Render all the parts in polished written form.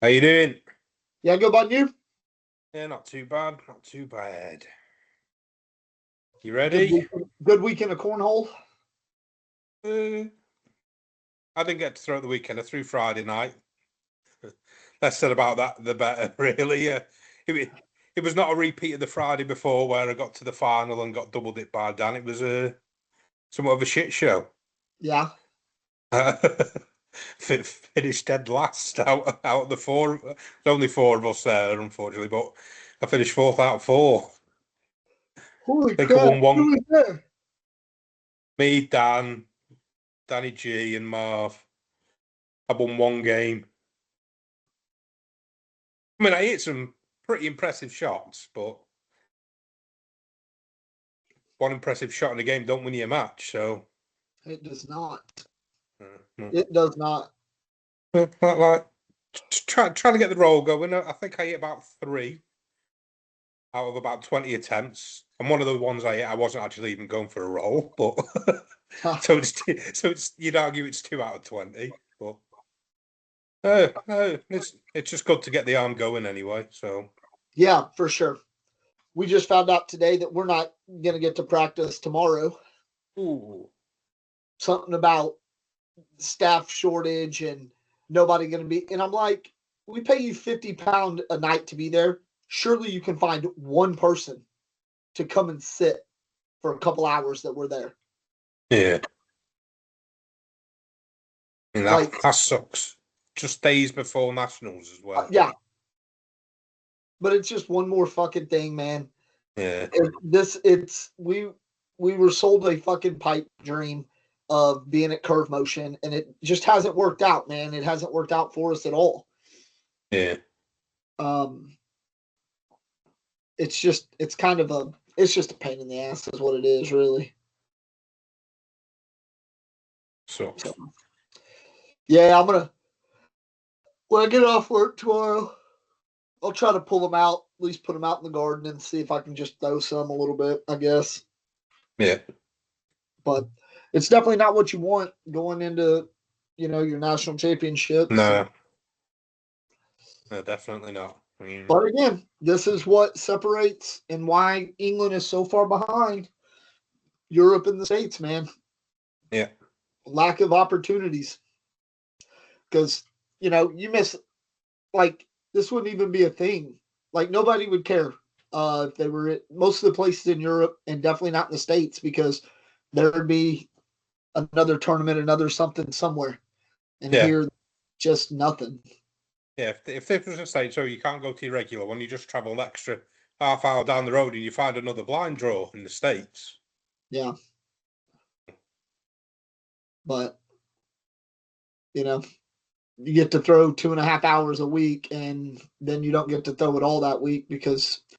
How you doing? Yeah, good about you. Yeah, not too bad. Not too bad. You Good ready? weekend, good weekend of cornhole. Uh, I didn't get to throw at the weekend. I threw Friday night. Less said about that, the better, really. It was not a repeat of the Friday before where I got to the final and got doubled it by Dan. It was somewhat of a shit show. Yeah, Finished dead last out of the four. There's only four of us there, unfortunately, but I finished fourth out of four. holy I think I crap! won one. Who was there? Me, Dan, Danny G, and Marv. I won one game. I mean, I hit some pretty impressive shots, but one impressive shot in a game don't win you a match. So, It does not. no. It does not. like trying to get the roll going. I think I hit about 3 out of about 20 attempts. And one of the ones I hit, I wasn't actually even going for a roll, but so it's you'd argue it's 2 out of 20, but it's just good to get the arm going anyway. So Yeah, for sure. We just found out today that we're not going to get to practice tomorrow. ooh, Something about staff shortage and nobody going to be. And I'm like, we pay you £50 a night to be there. Surely you can find one person to come and sit for a couple hours that we're there. yeah, and Like, that sucks. Just days before nationals as well. yeah, but it's just one more fucking thing, man. Yeah. We were sold a fucking pipe dream of being at Curve Motion, and it just hasn't worked out, man. It hasn't worked out for us at all. Yeah. Um, it's just a pain in the ass, is what it is, really. So Yeah, when I get off work tomorrow, I'll try to pull them out, at least put them out in the garden and see if I can just throw some a little bit, I guess. yeah. But it's definitely not what you want going into, your national championships. No, no, definitely not. I mean, But again, this is what separates and why England is so far behind Europe and the States, man. yeah. Lack of opportunities. Because, you miss, like, this wouldn't even be a thing. Like, nobody would care if they were at most of the places in Europe and definitely not in the States, because there'd be another tournament, another something somewhere. And Yeah. here, just nothing. Yeah. If this was a state, so you can't go to your regular one, you just travel an extra half hour down the road and you find another blind draw in the States. Yeah. But, you get to throw 2.5 hours a week, and then you don't get to throw it all that week because you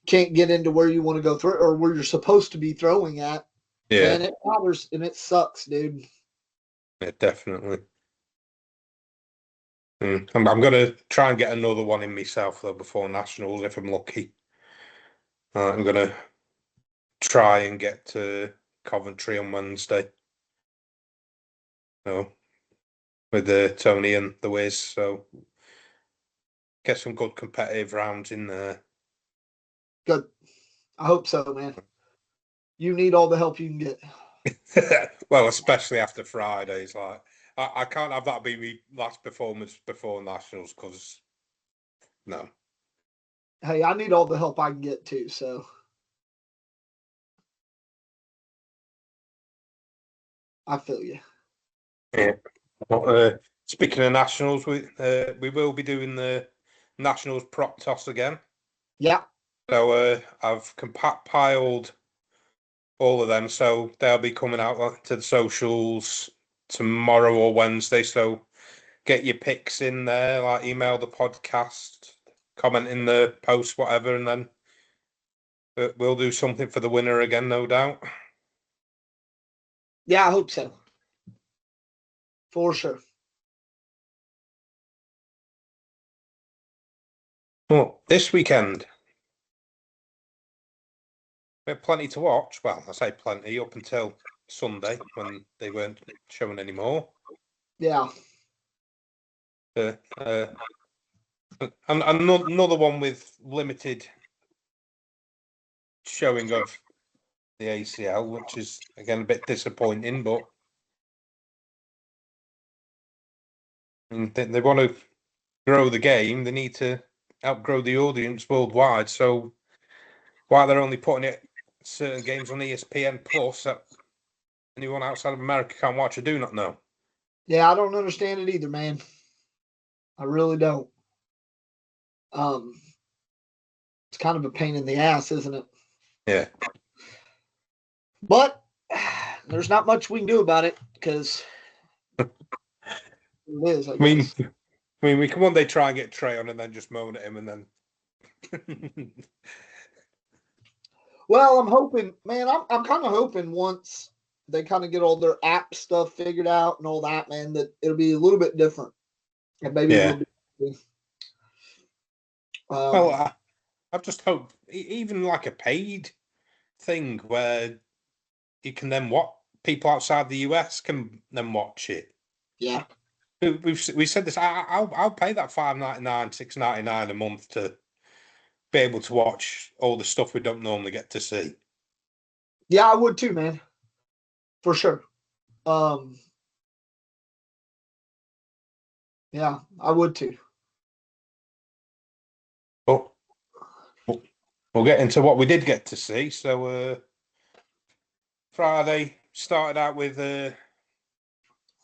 can't get into where you want to go through or where you're supposed to be throwing at. Yeah. Man, it matters and it sucks, dude. Yeah, definitely. I'm going to try and get another one in myself, though, before nationals, if I'm lucky. I'm going to try and get to Coventry on Wednesday. So, with Tony and the Wiz. So, get some good competitive rounds in there. Good. I hope so, man. You need all the help you can get. Well, especially after Fridays, like I can't have that be my last performance before nationals because no. Hey, I need all the help I can get too, so I feel you. Yeah. But, speaking of nationals, we will be doing the nationals prop toss again. Yeah. So I've compiled all of them, so they'll be coming out to the socials tomorrow or Wednesday. So get your picks in there, like email the podcast, comment in the post, whatever, and then we'll do something for the winner again, no doubt. Yeah, I hope so. For sure. Well, this weekend, we had plenty to watch. Well, I say plenty up until Sunday when they weren't showing anymore. Yeah. Uh, And another one with limited showing of the ACL, which is again a bit disappointing. But I mean, they want to grow the game. They need to outgrow the audience worldwide. So while they're only putting it certain games on ESPN Plus that anyone outside of America can't watch, I do not know. Yeah, I don't understand it either, man. I really don't. Um, it's kind of a pain in the ass, isn't it? Yeah. But there's not much we can do about it because it is, I guess. I mean, we can one day try and get Trey on and then just moan at him and then. Well, I'm hoping, man. I'm kind of hoping once they kind of get all their app stuff figured out and all that, man, that it'll be a little bit different, and maybe Yeah. we'll be. Well, I've just hoped even like a paid thing where you can then what people outside the US can then watch it. Yeah. We said this. I'll pay that $5.99, $6.99 a month to be able to watch all the stuff we don't normally get to see. Yeah, I would too, man. For sure. Yeah, I would too. But we'll get into what we did get to see. So Friday started out with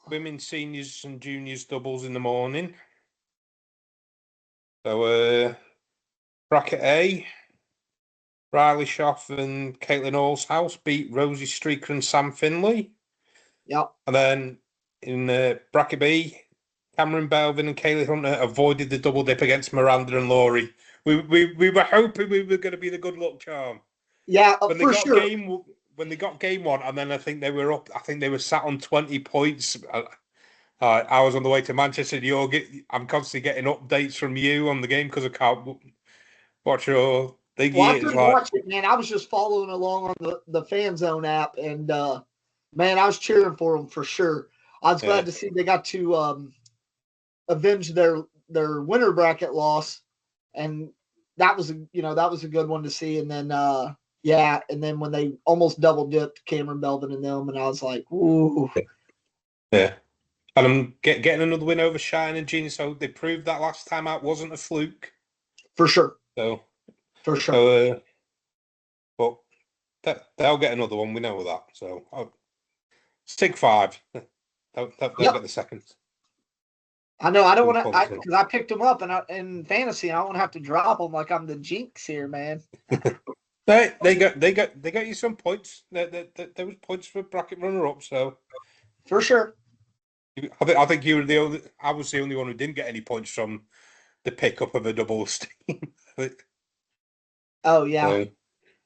women's seniors and juniors doubles in the morning. So bracket A, Riley Schaff and Caitlin Allshouse beat Rosie Streaker and Sam Finley. Yep. And then in bracket B, Cameron Belvin and Kaylee Hunter avoided the double dip against Miranda and Laurie. We were hoping we were going to be the good luck charm. Yeah, When they for got sure. when they got game one, and then I think they were up. I think they were sat on 20 points. I was on the way to Manchester. I'm constantly getting updates from you on the game because I can't watch your thing. Well, I It's couldn't like, watch it, man. I was just following along on the Fan Zone app, and man, I was cheering for them for sure. I was glad to see they got to avenge their winter bracket loss, and that was a good one to see. And then and then when they almost double dipped Cameron Belvin and them, and I was like, ooh, yeah. And I'm getting another win over Shine and Gene. So they proved that last time out wasn't a fluke. for sure, So, for sure. But they'll get another one. We know that. So stick 5. They'll get the second. I know. I don't want to, because I picked them up in fantasy. I don't have to drop them like I'm the jinx here, man. They got you some points. There was points for bracket runner up. So for sure. I think you were the only. I was the only one who didn't get any points from the pickup of a double team. Oh yeah. So,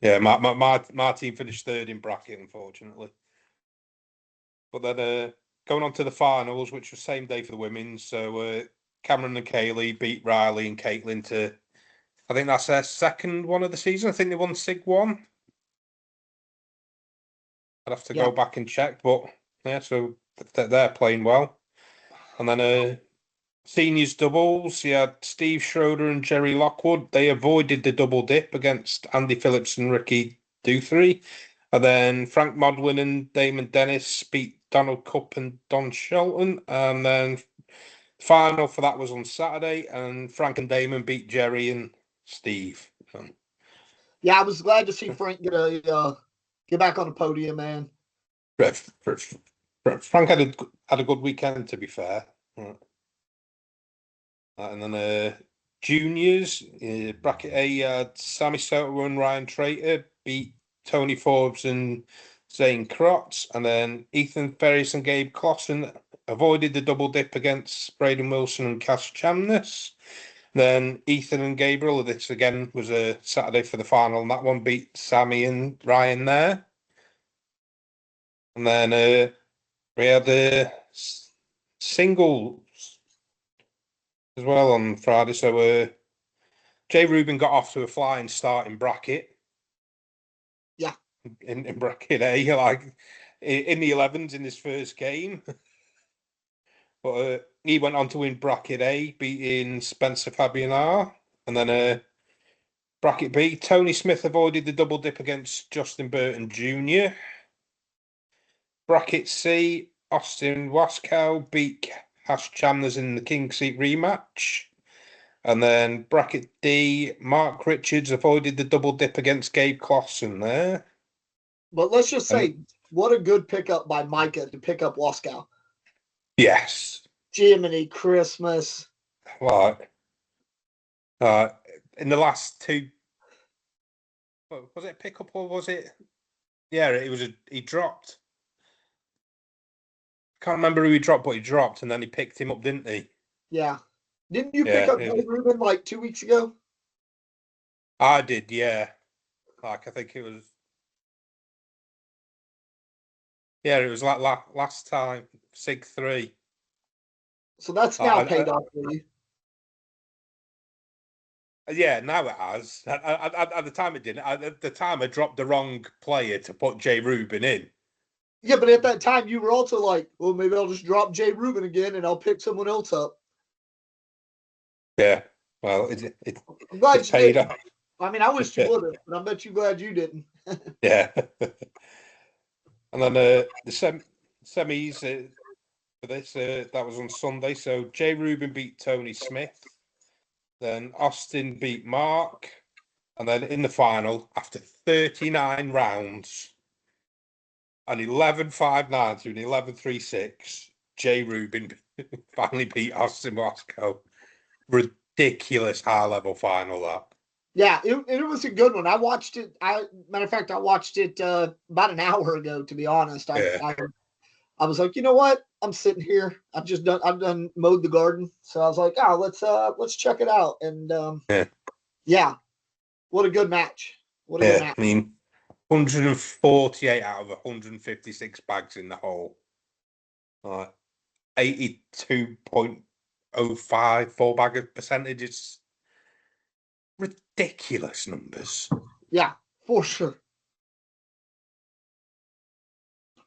yeah, my team finished third in bracket, unfortunately. But then going on to the finals, which was same day for the women's. So Cameron and Kaylee beat Riley and Caitlin to, I think that's their second one of the season. I think they won Sig 1. I'd have to go back and check, but yeah, so they're playing well. And then seniors doubles, you had Steve Schroeder and Jerry Lockwood. They avoided the double dip against Andy Phillips and Ricky Duthry. And then Frank Modlin and Damon Dennis beat Donald Cupp and Don Shelton. And then final for that was on Saturday, and Frank and Damon beat Jerry and Steve. Yeah, I was glad to see Frank get back on the podium, man. Frank had a good weekend, to be fair. And then juniors, bracket A, Sammy Soto and Ryan Trader beat Tony Forbes and Zane Crotts. And then Ethan Ferris and Gabe Clausen avoided the double dip against Braden Wilson and Cass Chamness. Then Ethan and Gabriel, this again was a Saturday for the final, and that one beat Sammy and Ryan there. And then we had singles as well on Friday. So Jay Rubin got off to a flying start in bracket. Yeah. In bracket A, like in the 11s in his first game. But he went on to win bracket A, beating Spencer Fabianar. And then bracket B, Tony Smith avoided the double dip against Justin Burton Jr. Bracket C, Austin Waskow beat Hash Chandlers in the King Seat rematch. And then bracket D, Mark Richards avoided the double dip against Gabe Clausen there. But let's just say, what a good pickup by Micah to pick up Waskow. Yes. Jiminy Christmas. Right. In the last two, was it a pickup or was it? Yeah, it was he dropped. Can't remember who he dropped, but he dropped, and then he picked him up, didn't he? Yeah. Didn't you pick up Dave Rubin like 2 weeks ago? I did, yeah. Like, I think it was. Yeah, it was like last time, Sig 3. So that's now paid off for you. Yeah, now it has. At the time it didn't. At the time, I dropped the wrong player to put Jay Rubin in. Yeah, but at that time, you were also like, well, maybe I'll just drop Jay Rubin again and I'll pick someone else up. Yeah, well, I'm glad you paid didn't. off. I mean, I wish you would have, but I bet you glad you didn't. Yeah. And then the semis for this, that was on Sunday. So Jay Rubin beat Tony Smith. Then Austin beat Mark. And then in the final, after 39 rounds, an 11-5-9 to an 11-3-6, Jay Rubin finally beat Austin Waskow. Ridiculous high-level final, that. Yeah, it was a good one. I watched it. Matter of fact, I watched it about an hour ago. To be honest, I was like, you know what? I'm sitting here. I've done mowed the garden, so I was like, oh, let's check it out. And yeah, what a good match. What a good match. I mean, 148 out of 156 bags in the hole. 82.05 full bag percentage. It's ridiculous numbers. Yeah, for sure.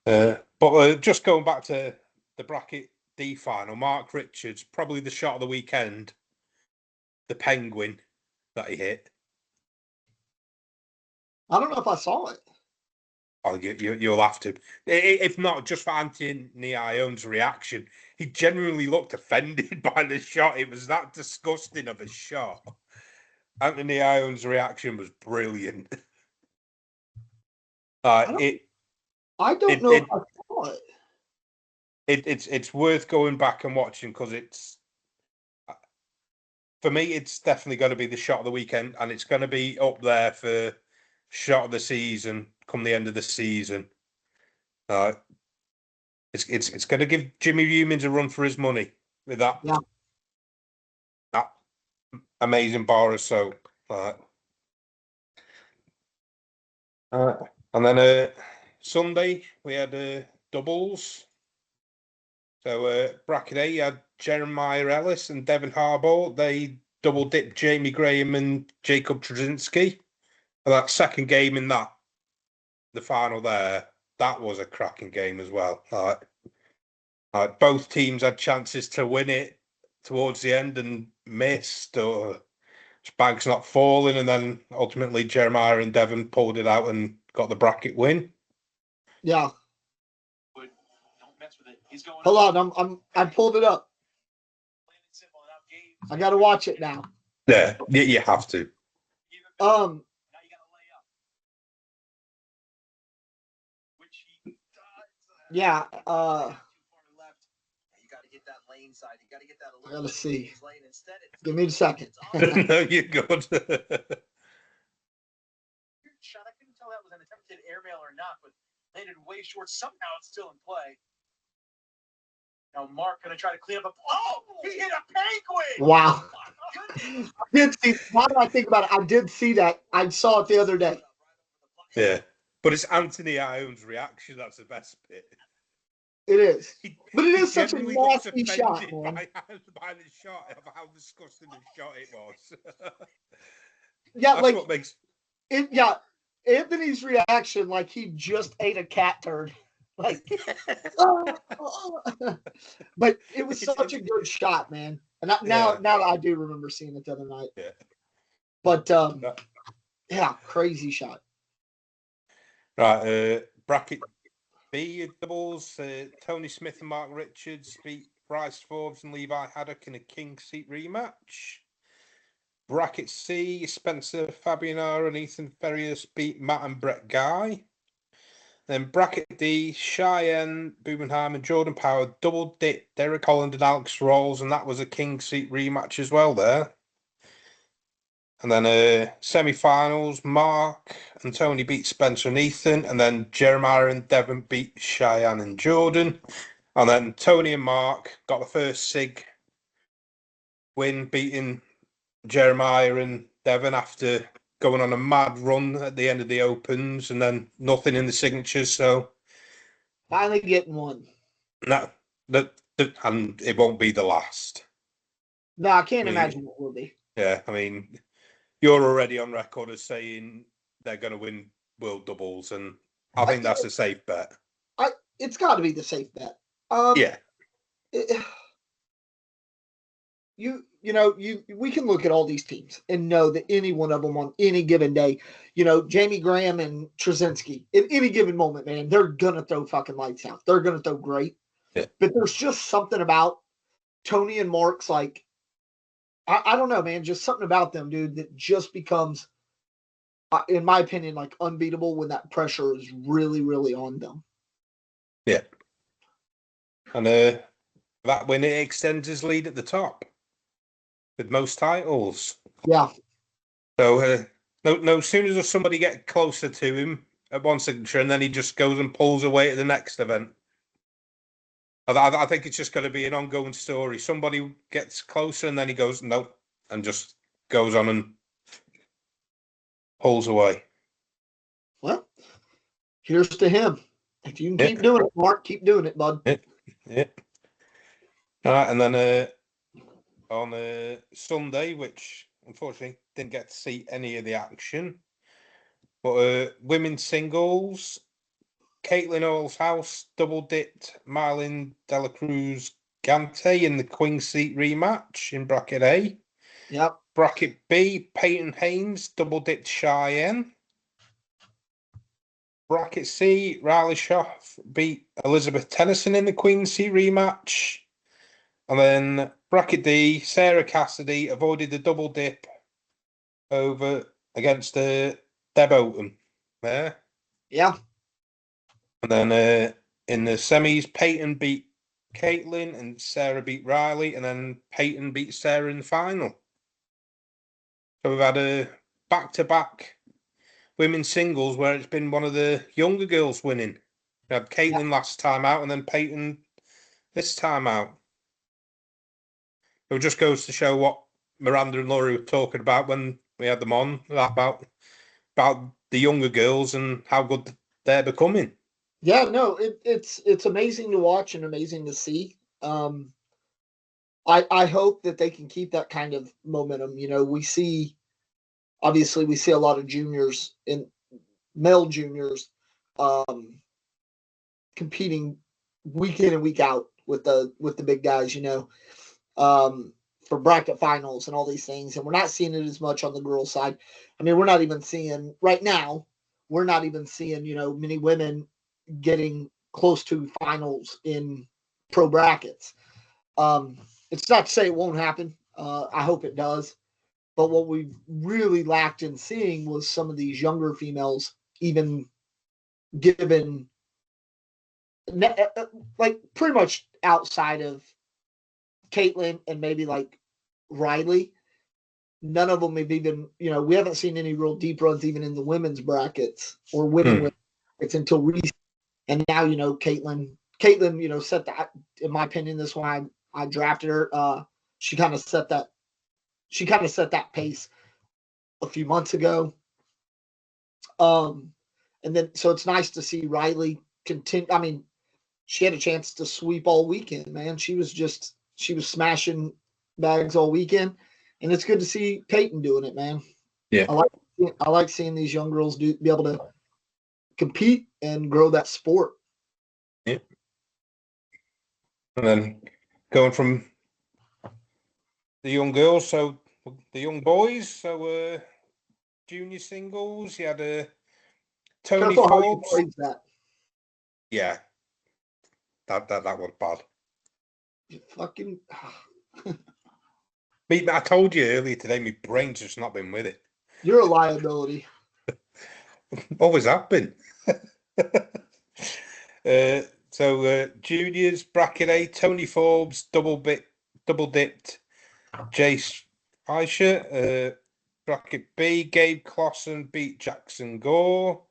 But just going back to the bracket D final, Mark Richards, probably the shot of the weekend, the penguin that he hit. I don't know if I saw it. Oh, you'll have to. If not, just for Anthony Ione's reaction. He genuinely looked offended by the shot. It was that disgusting of a shot. Anthony Ione's reaction was brilliant. I don't know if I saw it. It's worth going back and watching because it's, for me, it's definitely going to be the shot of the weekend, and it's going to be up there for shot of the season come the end of the season. It's going to give Jimmy Humans a run for his money with that amazing bar or so. And then Sunday we had doubles. So bracket A, you had Jeremiah Ellis and Devin Harbaugh. They double dipped Jamie Graham and Jacob Trzynski. And that second game in the final there, that was a cracking game as well. Both teams had chances to win it towards the end and missed, or bags not falling, and then ultimately Jeremiah and Devon pulled it out and got the bracket win. Yeah. Hold on, I pulled it up. I got to watch it now. Yeah, you have to. Yeah. I gotta see. Give me a second. No, you're good. Shot. I couldn't tell that was an attempted airmail or not, but landed way short. Somehow it's still in play. Now Mark gonna try to clean up he hit a penguin! Wow. Now that I think about it, I did see that. I saw it the other day. Yeah. But it's Anthony Ione's reaction that's the best bit. It is. But it is such a nasty shot, man. By the shot, of how disgusting the shot it was. Yeah, that's like what makes it. Yeah, Anthony's reaction, like he just ate a cat turd. like, oh, oh. But it was such a good shot, man. And now that I do remember seeing it the other night. Yeah. But yeah, crazy shot. Right, bracket B doubles. Tony Smith and Mark Richards beat Bryce Forbes and Levi Haddock in a king seat rematch. Bracket C, Spencer Fabianaro and Ethan Ferrius beat Matt and Brett Guy. Then bracket D, Cheyenne Bubenheim and Jordan Power double dip Derek Holland and Alex Rawls, and that was a king seat rematch as well there. And then semi-finals, Mark and Tony beat Spencer and Ethan, and then Jeremiah and Devon beat Cheyenne and Jordan. And then Tony and Mark got the first SIG win, beating Jeremiah and Devon after going on a mad run at the end of the Opens and then nothing in the signatures. So finally getting one. No, and it won't be the last. No, I can't imagine what will be. Yeah, I mean, you're already on record as saying they're going to win world doubles, and I think that's a safe bet. It's got to be the safe bet. Yeah. We can look at all these teams and know that any one of them on any given day, Jamie Graham and Trzynski, in any given moment, man, they're going to throw fucking lights out. They're going to throw great. Yeah. But there's just something about Tony and Mark's, like, I don't know, man, just something about them, dude, that just becomes, in my opinion, like unbeatable when that pressure is really, really on them. Yeah. And that win, it extends his lead at the top with most titles. Yeah. So no sooner does somebody get closer to him at one signature, and then he just goes and pulls away at the next event. I think it's just going to be an ongoing story. Somebody gets closer, and then he goes, no, and just goes on and pulls away. Well, here's to him. If you can keep doing it, Mark, keep doing it, bud. Yeah. All right, and then on Sunday, which unfortunately didn't get to see any of the action, but women's singles, Caitlin Oilshouse double dipped Marlene Dela Cruz Gante in the Queen Seat rematch in bracket A. Yep. Bracket B, Peyton Haynes double dipped Cheyenne. Bracket C, Riley Schaff beat Elizabeth Tennyson in the Queen Seat rematch. And then bracket D, Sarah Cassidy avoided the double dip over against Deb Oaten there. Yeah. And then in the semis, Peyton beat Caitlin and Sarah beat Riley, and then Peyton beat Sarah in the final. So we've had a back-to-back women's singles where it's been one of the younger girls winning. We had Caitlin last time out, and then Peyton this time out. It just goes to show what Miranda and Laurie were talking about when we had them on, about the younger girls and how good they're becoming. Yeah, no, it's amazing to watch and amazing to see. I hope that they can keep that kind of momentum. We see a lot of juniors in male juniors competing week in and week out with the big guys, for bracket finals and all these things. And we're not seeing it as much on the girls' side. I mean, we're not even seeing right now, many women getting close to finals in pro brackets. It's not to say it won't happen. I hope it does. But what we've really lacked in seeing was some of these younger females even given, like, pretty much outside of Caitlin and maybe like Riley. None of them have even, we haven't seen any real deep runs even in the women's brackets or winning brackets until recent. And now, Caitlin, set that, in my opinion, this one I drafted her. She kind of set that pace a few months ago. And then, so it's nice to see Riley continue. I mean, she had a chance to sweep all weekend, man. She was smashing bags all weekend. And it's good to see Peyton doing it, man. Yeah. I like seeing these young girls be able to compete and grow that sport. And then going from the young girls, so the young boys, so junior singles, you had Tony Careful how you Forbes. phrase that. Yeah, that was bad. You fucking. I told you earlier today, my brain's just not been with it. You're a liability. Always have been. So juniors, bracket A, Tony Forbes, double dipped, Jace Fisher. Bracket B, Gabe Clausen beat Jackson Gore.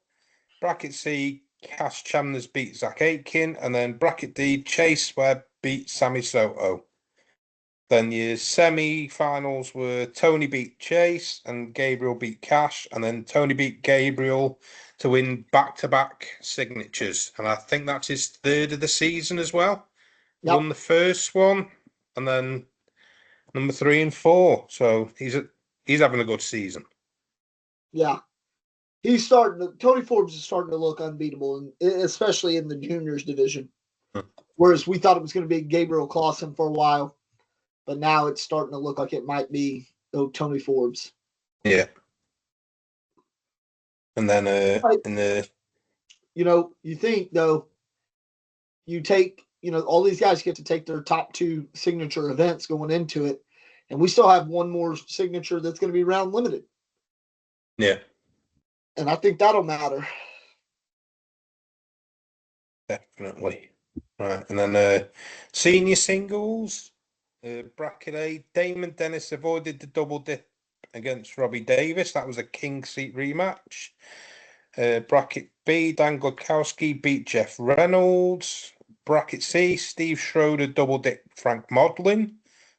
Bracket C, Cass Chandler's beat Zach Aitken. And then bracket D, Chase Webb beat Sammy Soto. Then your semi-finals were Tony beat Chase and Gabriel beat Cash. And then Tony beat Gabriel to win back-to-back signatures. And I think that's his third of the season as well. Yep. Won the first one and then number 3 and 4. So he's having a good season. Yeah. Tony Forbes is starting to look unbeatable, especially in the juniors division. Whereas we thought it was going to be Gabriel Clausen for a while, but now it's starting to look like it might be Tony Forbes. Yeah. And then in the... You think, though, you take, all these guys get to take their top 2 signature events going into it, and we still have one more signature that's going to be round limited. Yeah. And I think that'll matter. Definitely. Right. And then senior singles, bracket A, Damon Dennis avoided the double dip against Robbie Davis. That was a king seat rematch. Bracket B, Dan Glukowski beat Jeff Reynolds. Bracket C, Steve Schroeder double dip Frank Modlin.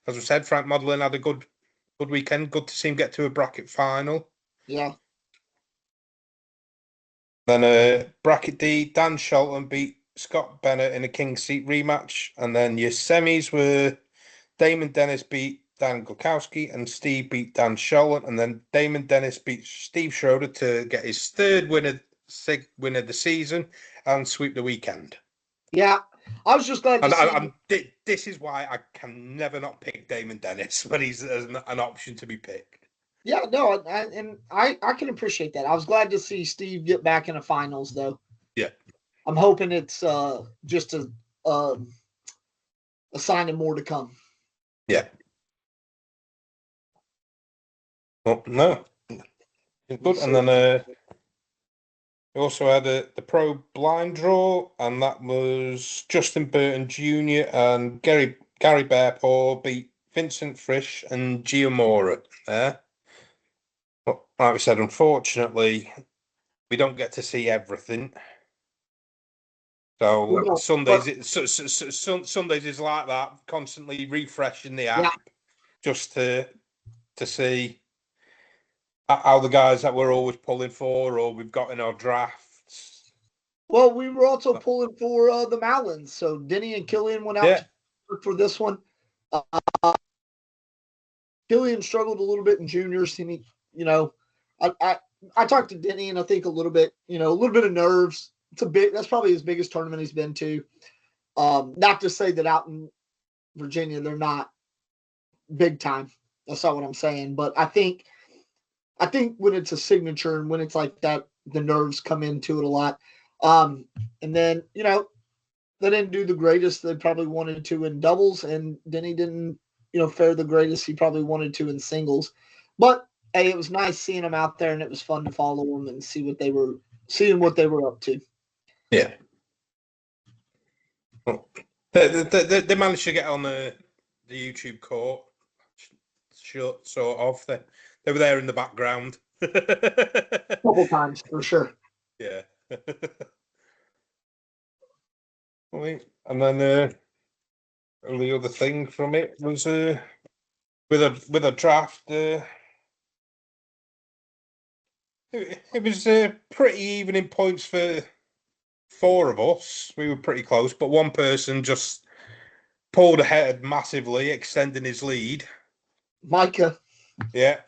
As I said, Frank Modlin had a good weekend. Good to see him get to a bracket final. Yeah. Then bracket D, Dan Shelton beat Scott Bennett in a king seat rematch. And then your semis were Damon Dennis beat Dan Glukowski and Steve beat Dan Shelton. And then Damon Dennis beat Steve Schroeder to get his third win of the season and sweep the weekend. Yeah. I was just glad to see. This is why I can never not pick Damon Dennis when he's an option to be picked. Yeah, no, I can appreciate that. I was glad to see Steve get back in the finals, though. Yeah. I'm hoping it's just a sign of more to come. Yeah. Well, no. Good. And then we also had the pro blind draw, and that was Justin Burton Jr. and Gary Bearpaw beat Vincent Frisch and Giamora there. But like we said, unfortunately, we don't get to see everything. So Sundays, Sundays is like that, constantly refreshing the app just to see how the guys that we're always pulling for or we've got in our drafts. Well, we were also pulling for the Mallons. So Denny and Killian went out for this one. Killian struggled a little bit in juniors. And I talked to Denny, and I think a little bit of nerves. That's probably his biggest tournament he's been to. Not to say that out in Virginia they're not big time. That's not what I'm saying. But I think when it's a signature and when it's like that, the nerves come into it a lot. And then, they didn't do the greatest they probably wanted to in doubles, and Denny didn't, fare the greatest he probably wanted to in singles. But hey, it was nice seeing them out there, and it was fun to follow them and see what they were up to. Yeah. They managed to get on the YouTube court, sort of. They were there in the background. A couple times, for sure. Yeah. And then the other thing from it was with a draft. It was pretty even in points for 4 of us. We were pretty close, but one person just pulled ahead massively, extending his lead. Micah. Yeah,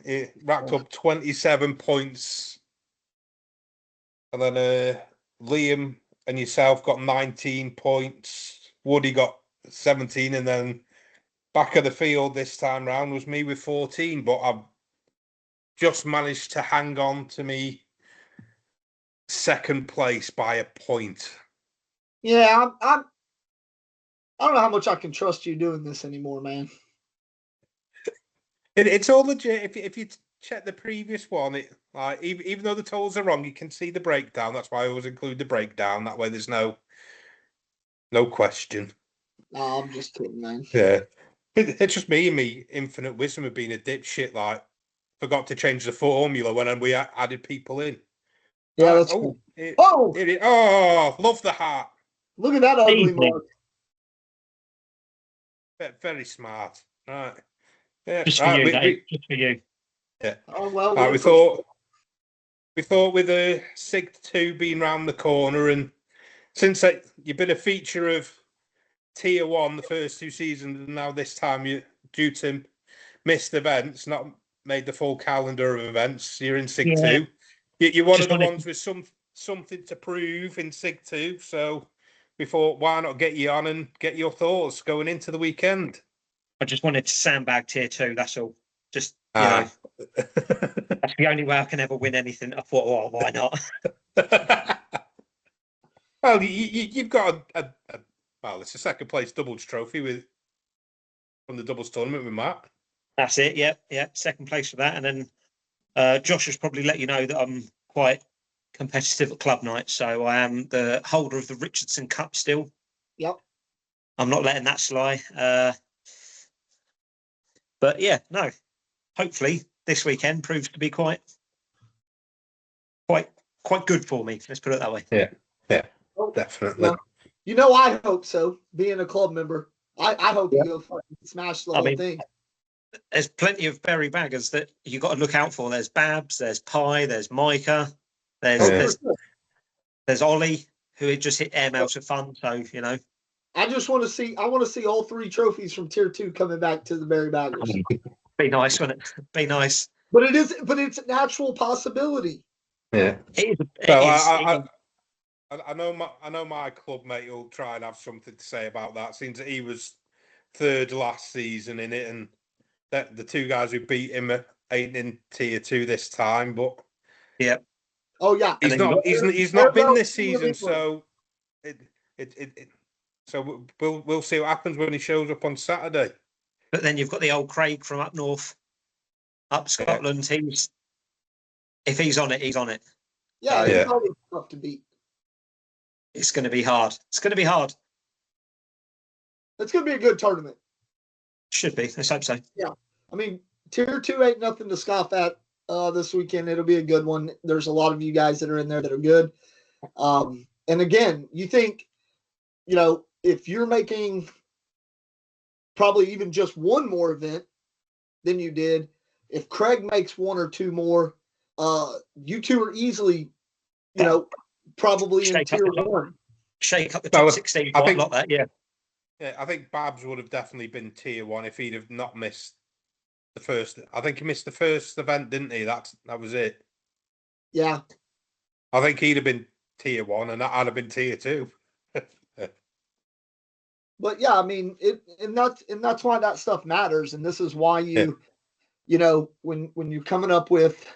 he racked up 27 points. And then Liam and yourself got 19 points. Woody got 17, and then back of the field this time round was me with 14. But I've just managed to hang on to me second place by a point. Yeah, I don't know how much I can trust you doing this anymore, man. It's all legit. If you check the previous one, even though the totals are wrong, you can see the breakdown. That's why I always include the breakdown. That way, there's no question. No, I'm just kidding, man. Yeah, it's just me and me infinite wisdom of being a dipshit. Like, forgot to change the formula when we added people in. Yeah, that's cool. Oh! Love the heart. Look at that ugly Evening. mark. Very smart. Right. Yeah. Just for Right. you, Dave. Just for you. Yeah. Oh well. Right, we thought with the Sig 2 being round the corner, and since you've been a feature of Tier 1 the first 2 seasons, and now this time you, due to missed events, not made the full calendar of events, you're in Sig 2. You're one of the ones with something to prove in Sig 2, so we thought, why not get you on and get your thoughts going into the weekend? I just wanted to sandbag Tier 2, that's all. Just, you know, that's the only way I can ever win anything. I thought, well, why not? Well, you've got it's a second place doubles trophy from the doubles tournament with Matt. That's it, yeah. Second place for that. And then Josh has probably let you know that I'm quite competitive at club night. So I am the holder of the Richardson Cup still. Yep. I'm not letting that slide. But yeah, no. Hopefully this weekend proves to be quite good for me. Let's put it that way. Yeah, definitely. Yeah. You know, I hope so. Being a club member, I hope you go fucking smash the whole thing. There's plenty of berry baggers that you got to look out for. There's Babs, there's Pie, there's Micah, there's Ollie, who had just hit airmail to fun. So you know, I want to see all 3 trophies from Tier 2 coming back to the berry baggers. Be nice, wouldn't it? Be nice. But it's an actual possibility. Yeah. It is. I know my club mate will try and have something to say about that, since he was third last season in it, and that the 2 guys who beat him ain't in Tier 2 this time. But yeah. Oh yeah. He's not been this season, so so we'll see what happens when he shows up on Saturday. But then you've got the old Craig from up north, up Scotland. If he's on it, he's on it. Yeah, it's always tough to beat. It's going to be hard. It's going to be hard. It's going to be a good tournament. Should be. Let's hope so. Yeah. I mean, Tier 2 ain't nothing to scoff at this weekend. It'll be a good one. There's a lot of you guys that are in there that are good. And again, you think, you know, if you're making probably even just one more event than you did, if Craig makes 1 or 2 more, you 2 are easily, you know, probably in Tier 1. Shake up the top 16 quite a lot, that, yeah. Yeah, I think Babs would have definitely been Tier 1 if he'd have not missed the first. I think he missed the first event, didn't he? That was it. Yeah. I think he'd have been Tier 1, and I'd have been Tier 2. But yeah, I mean, that's why that stuff matters, and this is why you know, when you're coming up with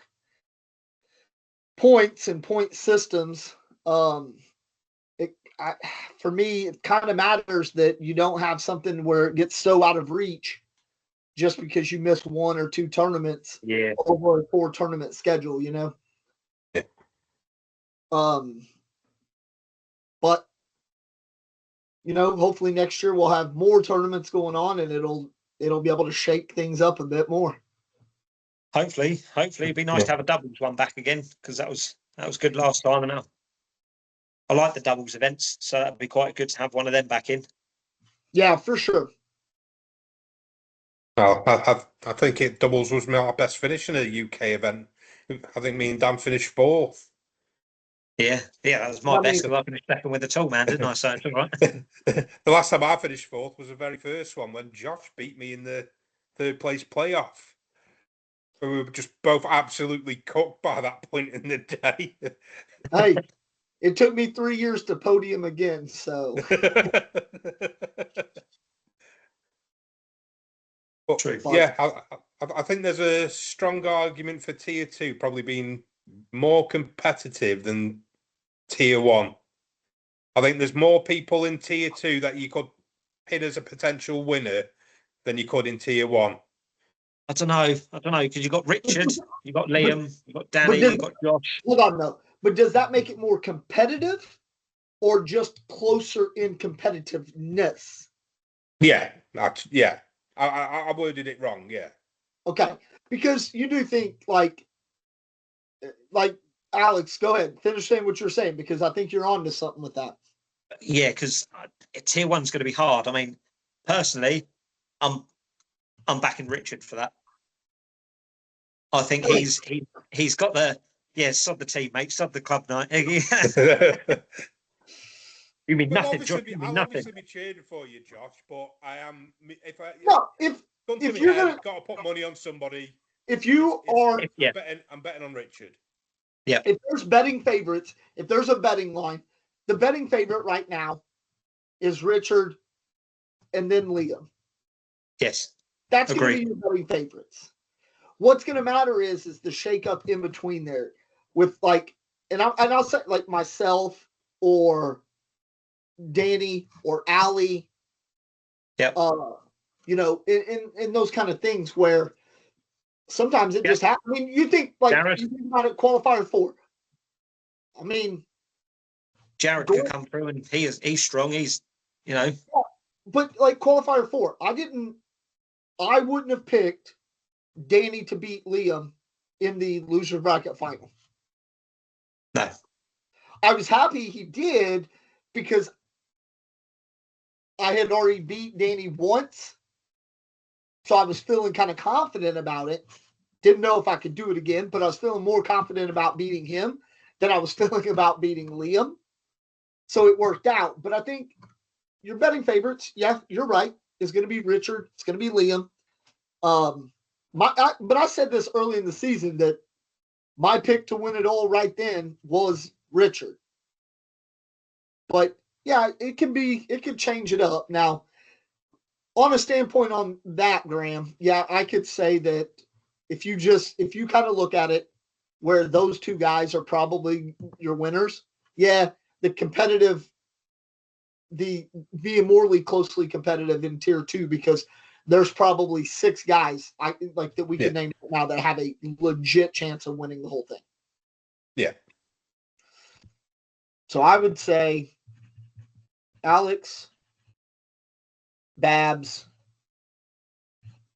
points and point systems, for me, it kind of matters that you don't have something where it gets so out of reach just because you miss 1 or 2 tournaments over a 4 tournament schedule, you know? Yeah. But, you know, hopefully next year we'll have more tournaments going on, and it'll be able to shake things up a bit more. Hopefully it'd be nice to have a doubles one back again, because that was good last time, and I like the doubles events, so that'd be quite good to have one of them back in. Yeah, for sure. Well, I think doubles was my best finish in a UK event. I think me and Dan finished 4th. Yeah, that was my best, because I finished second with the tall man, didn't I? So it's all right. The last time I finished 4th was the very first one, when Josh beat me in the 3rd place playoff. We were just both absolutely cooked by that point in the day. Hey, It took me 3 years to podium again, so. But, True. yeah, I think there's a strong argument for Tier 2 probably being more competitive than Tier 1. I think there's more people in Tier 2 that you could pin as a potential winner than you could in Tier 1. I don't know, because you got Richard, you got Liam, you got Danny, you got Josh. Hold on, no. But does that make it more competitive or just closer in competitiveness? Yeah, yeah. I worded it wrong, yeah. Okay, because you do think like Alex, go ahead, finish saying what you're saying, because I think you're on to something with that. Yeah, because Tier 1's going to be hard. I mean, personally, I'm backing Richard for that. I think he's got the sod the teammates, sod the club night. You mean nothing, Josh? I'll obviously be cheering for you, Josh, but I am if you're gonna got to put money on somebody. If you are, I'm betting on Richard. Yeah. If there's betting favorites, if there's a betting line, the betting favorite right now is Richard, and then Liam. Yes. That's going to be your betting favorites. What's going to matter is the shakeup in between there, with like, and I'll say like myself or Danny or Allie. Yeah. You know, in those kind of things where sometimes it just happens. I mean, you think about it, qualifier 4. I mean, Jared could come through, and he's strong. He's, you know, but like qualifier 4, I wouldn't have picked Danny to beat Liam in the loser bracket final. No, I was happy he did because I had already beat Danny once, so I was feeling kind of confident about it. Didn't know if I could do it again, but I was feeling more confident about beating him than I was feeling about beating Liam. So it worked out. But I think your betting favorites, yeah, you're right, is going to be Richard. It's going to be Liam. But I said this early in the season that my pick to win it all right then was Richard. But yeah, it could change it up. Now, on a standpoint on that, Graham, yeah, I could say that if you kind of look at it where those two guys are probably your winners, yeah, being morally closely competitive in Tier 2, because there's probably 6 guys that we can name now that have a legit chance of winning the whole thing. Yeah. So I would say Alex, Babs,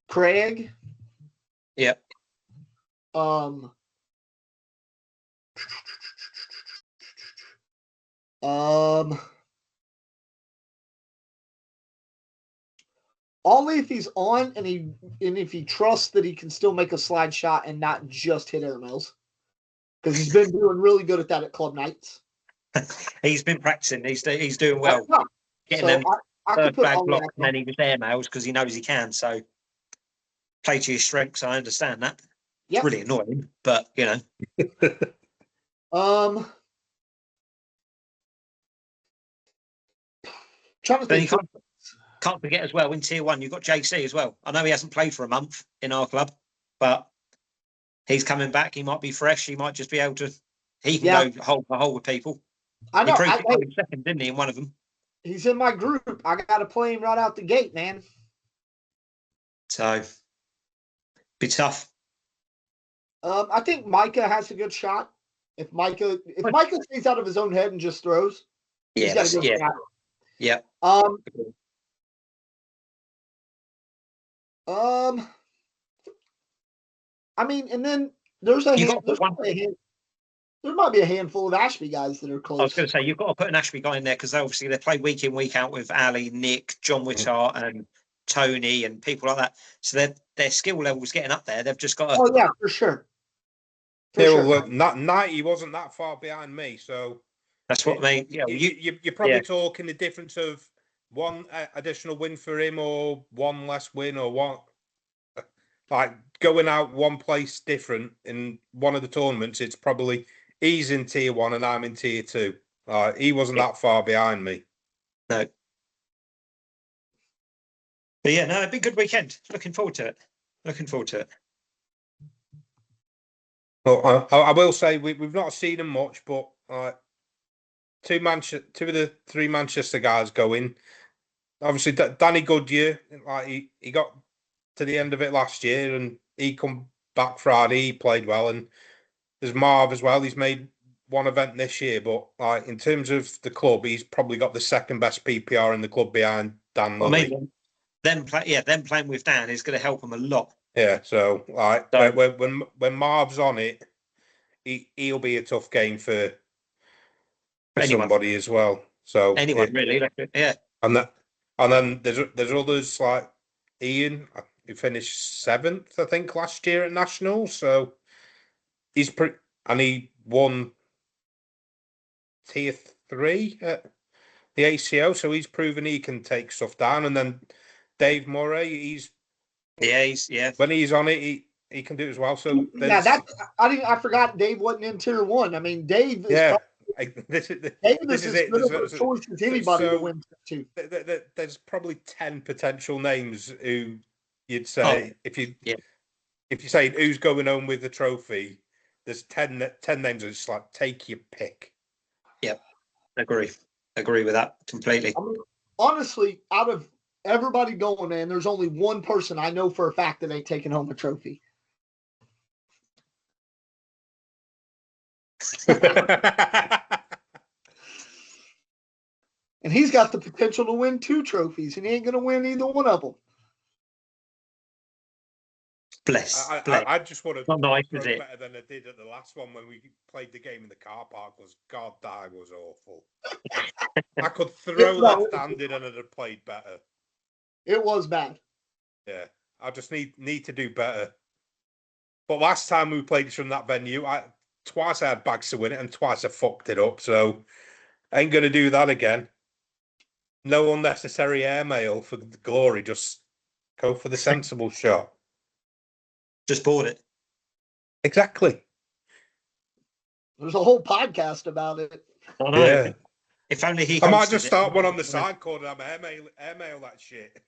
Craig. Yeah. Only if he's on and if he trusts that he can still make a slide shot and not just hit airmails, because he's been doing really good at that at club nights. He's been practicing. He's doing well. Getting them third flag blocks, and then he was airmails because he knows he can. So play to your strengths. I understand that. It's really annoying, but you know. Trying to think. Can't forget as well in Tier 1 you've got JC as well. I know he hasn't played for a month in our club, but he's coming back. He might be fresh. He might just be able to. He can go hold for hold with people. I know. He proved it in second, didn't he? In one of them. He's in my group. I got to play him right out the gate, man. So, be tough. I think Micah has a good shot. If Micah stays out of his own head and just throws, he's got a good shot. Yeah. I mean, and then there might be a handful of Ashby guys that are close. I was going to say, you've got to put an Ashby guy in there because obviously they play week in, week out with Ali, Nick, John Wittart and Tony and people like that. So their skill level's getting up there. They've just got to... Oh, yeah, for sure. Well, 90 wasn't that far behind me, so... That's what I mean. Yeah, you're probably talking the difference of one additional win for him or one less win or one... Like, going out one place different in one of the tournaments, it's probably he's in Tier 1 and I'm in Tier 2. He wasn't that far behind me. No. But yeah, no, it'd be a good weekend. Looking forward to it. Well, I will say we've not seen them much, but two of the three Manchester guys going. Obviously, Danny Goodyear, he got to the end of it last year, and he come back Friday. He played well, and there's Marv as well. He's made one event this year, but in terms of the club, he's probably got the second best PPR in the club behind Dan Lilly. Them playing with Dan is going to help him a lot. Yeah, so when Marv's on it, he'll be a tough game for somebody as well. So anyone really, yeah. And then there's others like Ian, who finished 7th, I think, last year at Nationals. So and he won tier 3 at the ACL, so he's proven he can take stuff down. And then Dave Murray, when he's on it, he can do it as well. So I forgot Dave wasn't in tier 1. I mean, Dave is this is is as good of a choice as anybody to win to. There's probably 10 potential names who you'd say if you say who's going home with the trophy. There's 10 names. It's like take your pick. Yep, agree with that completely. I mean, honestly, out of everybody going, man, there's only one person I know for a fact that ain't taking home a trophy. And he's got the potential to win 2 trophies, and he ain't going to win either one of them. Bless. I just want to throw better than I did at the last one when we played the game in the car park. God, that was awful. I could throw left-handed and I'd have played better. It was bad. Yeah, I just need to do better. But last time we played from that venue, twice I had bags to win it and twice I fucked it up. So I ain't going to do that again. No unnecessary airmail for the glory. Just go for the sensible shot. Just bought it. Exactly. There's a whole podcast about it. I know. Yeah. If only he. I might just start one on the side calling him airmail that shit.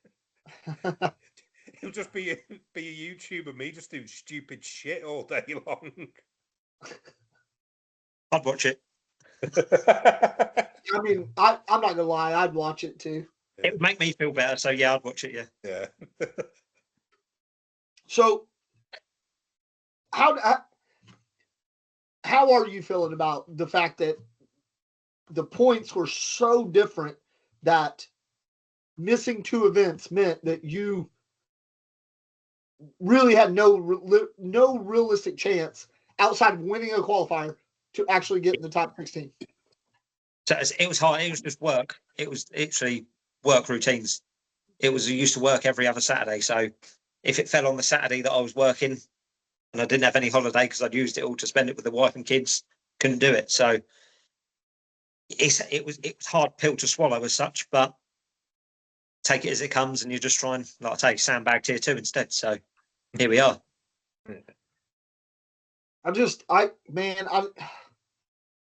He'll just be a YouTuber, me just doing stupid shit all day long. I'd watch it. I mean, I'm not gonna lie, I'd watch it too. It would make me feel better, so yeah, I'd watch it. Yeah. So, how are you feeling about the fact that the points were so different that missing 2 events meant that you really had no realistic chance outside of winning a qualifier to actually get in the top 16? So it was hard. It was just work. It was actually work routines. I used to work every other Saturday. So if it fell on the Saturday that I was working and I didn't have any holiday because I'd used it all to spend it with the wife and kids, couldn't do it. So it was hard pill to swallow as such, but take it as it comes, and you just try and, like I say, sandbag tier 2 instead. So here we are.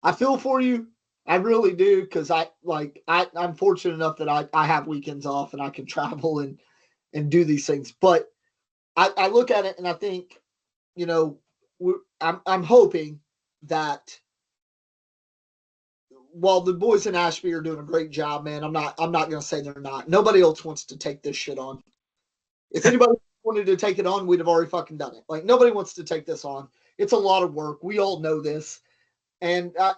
I feel for you. I really do, because I'm fortunate enough that I have weekends off and I can travel and do these things. But I look at it and I think, I'm hoping that while the boys in Ashby are doing a great job, man, I'm not going to say they're not. Nobody else wants to take this shit on. If anybody wanted to take it on, we'd have already fucking done it. Like, nobody wants to take this on. It's a lot of work. We all know this. And, I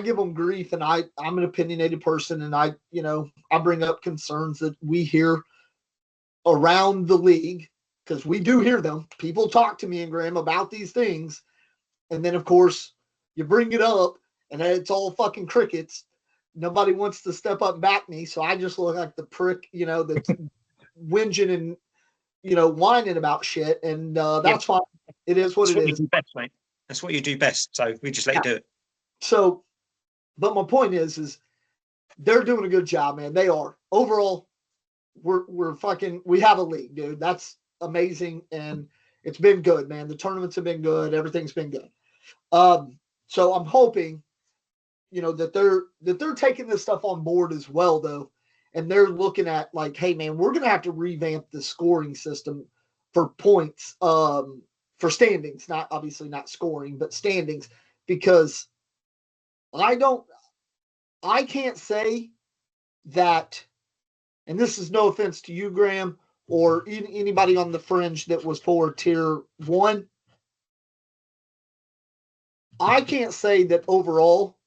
give them grief, and I'm an opinionated person, and I bring up concerns that we hear around the league, because we do hear them. People talk to me and Graham about these things. And then, of course, you bring it up, and it's all fucking crickets. Nobody wants to step up and back me. So I just look like the prick, that's whinging and, whining about shit. And that's fine. It is what it is. You do best, mate. That's what you do best. So we just let you do it. So, but my point is they're doing a good job, man. They are. Overall, we have a league, dude. That's amazing. And it's been good, man. The tournaments have been good. Everything's been good. So I'm hoping, that they're taking this stuff on board as well, though, and they're looking at like, hey man, we're gonna have to revamp the scoring system for points, for standings, not obviously not scoring, but standings, because I can't say that, and this is no offense to you, Graham, or anybody on the fringe that was for tier 1. I can't say that overall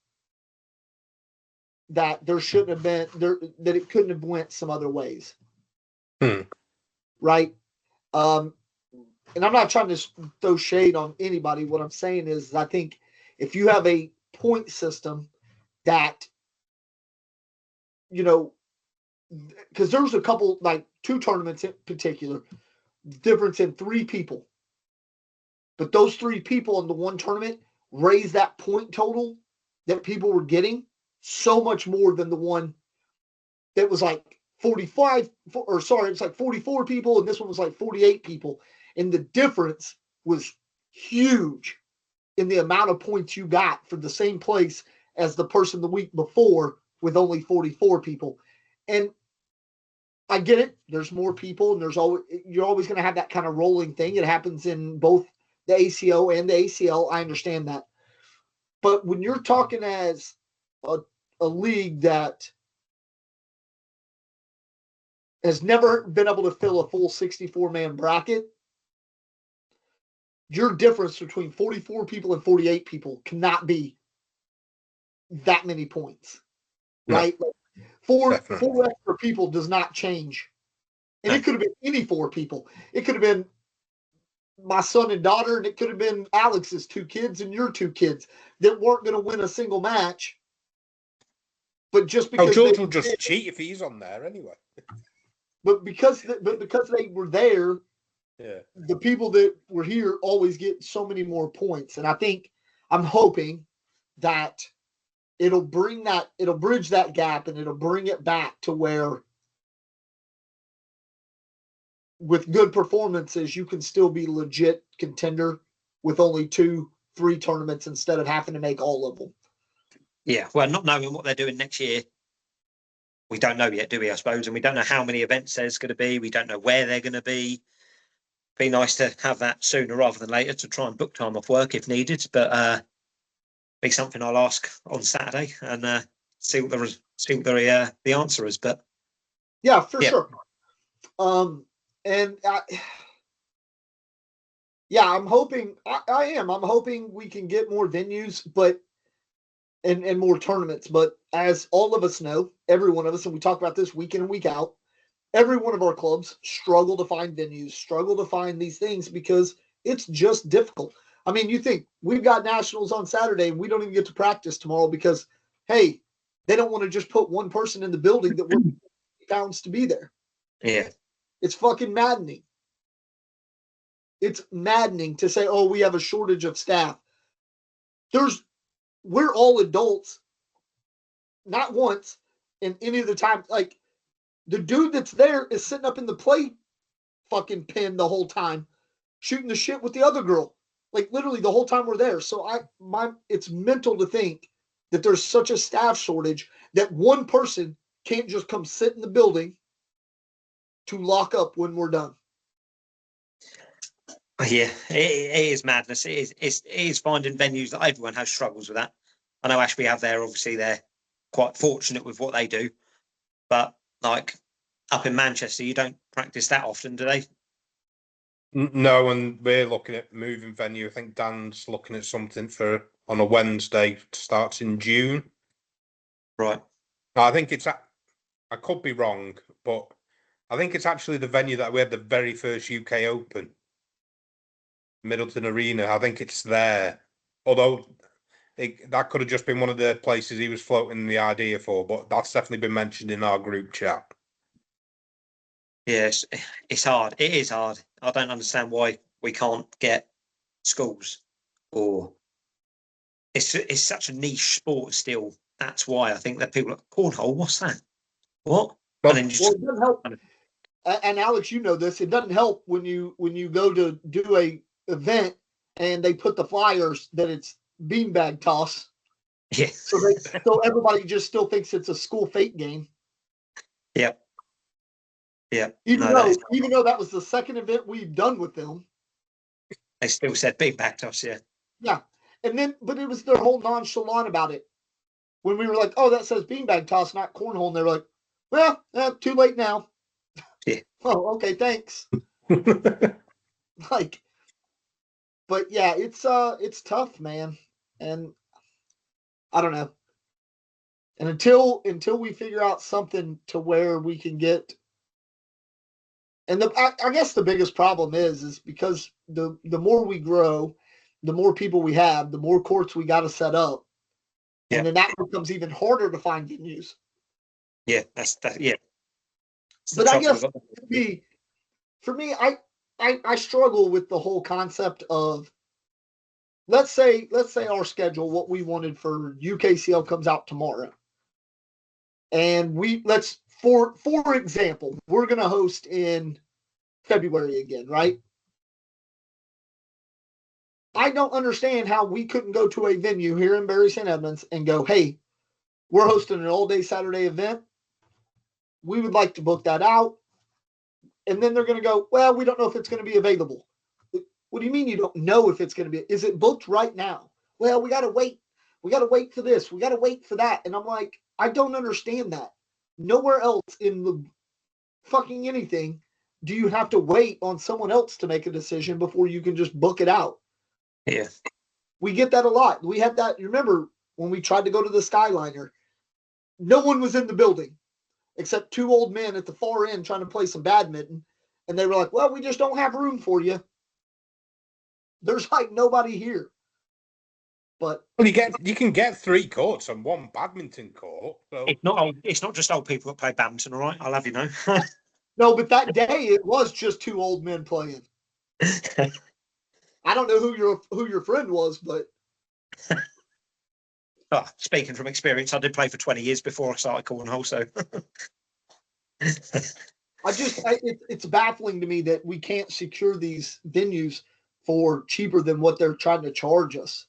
that there shouldn't have been there, that it couldn't have went some other ways. Right? And I'm not trying to throw shade on anybody. What I'm saying is, I think if you have a point system that, because there's a couple, like 2 tournaments in particular, difference in 3 people. But those 3 people in the one tournament raised that point total that people were getting so much more than the one that was like 45, or sorry, it's like 44 people, and this one was like 48 people. And the difference was huge in the amount of points you got for the same place as the person the week before with only 44 people. And I get it. There's more people, and you're always going to have that kind of rolling thing. It happens in both the ACO and the ACL. I understand that. But when you're talking as a league that has never been able to fill a full 64-man bracket, your difference between 44 people and 48 people cannot be that many points, right? No, four extra people does not change. And it could have been any 4 people. It could have been my son and daughter, and it could have been Alex's 2 kids and your 2 kids that weren't going to win a single match. But just because George will just cheat if he's on there anyway. But because they were there, yeah, the people that were here always get so many more points. And I'm hoping that it'll bridge that gap, and it'll bring it back to where with good performances, you can still be legit contender with only 2-3 tournaments instead of having to make all of them. Yeah, well, not knowing what they're doing next year, we don't know yet, do we, I suppose? And we don't know how many events there's going to be. We don't know where they're going to be. Be nice to have that sooner rather than later to try and book time off work if needed. But be something I'll ask on Saturday and see what the answer is. But yeah, for sure. And I'm hoping I'm hoping we can get more venues, but and more tournaments. But as all of us know, every one of us, and we talk about this week in and week out, every one of our clubs struggle to find venues, struggle to find these things because it's just difficult. I mean, you think we've got nationals on Saturday and we don't even get to practice tomorrow because, hey, they don't want to just put one person in the building that we're pounds to be there. Yeah. It's fucking maddening. It's maddening to say, oh, we have a shortage of staff. We're all adults. Not once in any of the time. Like, the dude that's there is sitting up in the play fucking pen the whole time, shooting the shit with the other girl. Like, literally the whole time we're there. So it's mental to think that there's such a staff shortage that one person can't just come sit in the building to lock up when we're done. Yeah, it is madness. It is finding venues that everyone has struggles with that. I know Ashby have there, obviously they're quite fortunate with what they do, but like up in Manchester, you don't practice that often, do they? No, and we're looking at moving venue. I think Dan's looking at something on a Wednesday, starts in June. Right. I think I could be wrong, but I think it's actually the venue that we had the very first UK Open, Middleton Arena. I think it's there. Although that could have just been one of the places he was floating the idea for, but that's definitely been mentioned in our group chat. Yes, it's hard. It is hard. I don't understand why we can't get schools, or it's such a niche sport still. That's why I think that people are cornhole. What's that? What? Well, it doesn't help. And Alex, you know this. It doesn't help when you go to do a event and they put the flyers that it's beanbag toss. Yeah. So everybody just still thinks it's a school fate game. Yep. Yeah. Even though that was the second event we've done with them. They still said beanbag toss, yeah. Yeah. But it was their whole nonchalant about it. When we were like, oh, that says beanbag toss, not cornhole. And they're like, well, too late now. Yeah. Oh, okay, thanks. Like, but yeah, it's tough, man. And I don't know. And until we figure out something to where we can get, and I guess the biggest problem is because the more we grow, the more people we have, the more courts we got to set up, and then that becomes even harder to find venues. Yeah, that's that. Yeah, but I guess for me, I struggle with the whole concept of let's say our schedule, what we wanted for UKCL comes out tomorrow. And for example, we're going to host in February again, right? I don't understand how we couldn't go to a venue here in Bury St. Edmunds and go, hey, we're hosting an all-day Saturday event. We would like to book that out. And then they're going to go, well, we don't know if it's going to be available. What do you mean you don't know if it's going to be? Is it booked right now? Well, we got to wait. We got to wait for this. We got to wait for that. And I'm like, I don't understand that. Nowhere else in the fucking anything do you have to wait on someone else to make a decision before you can just book it out. Yeah. We get that a lot. We had that. You remember when we tried to go to the Skyliner, no one was in the building except two old men at the far end trying to play some badminton. And they were like, well, we just don't have room for you. There's like nobody here. But well, you can get 3 courts on one badminton court. So. It's not just old people that play badminton, all right? I'll have you know. No, but that day it was just 2 old men playing. I don't know who your friend was, but speaking from experience, I did play for 20 years before I started cornhole, so it's baffling to me that we can't secure these venues for cheaper than what they're trying to charge us.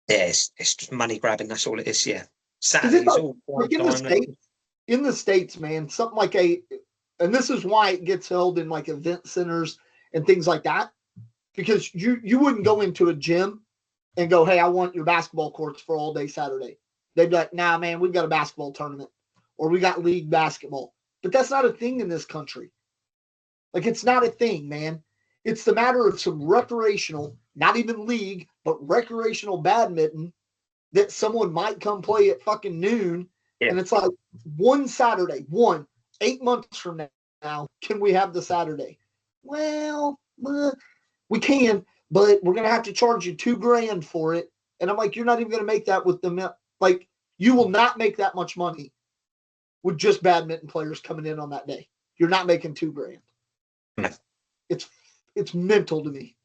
Yeah, it's just money grabbing. That's all it is. Yeah, sadly, it's all like in the States, man. Something like and this is why it gets held in like event centers and things like that, because you wouldn't go into a gym and go, hey, I want your basketball courts for all day Saturday. They'd be like, nah, man, we've got a basketball tournament or we got league basketball. But that's not a thing in this country. Like, it's not a thing, man. It's the matter of some recreational, not even league, but recreational badminton that someone might come play at fucking noon. Yeah. And it's like one Saturday, 8 months from now, can we have the Saturday? Well, we can, but we're going to have to charge you $2,000 for it. And I'm like, you're not even going to make that with them. Like, you will not make that much money with just badminton players coming in on that day. You're not making $2,000. No. It's mental to me.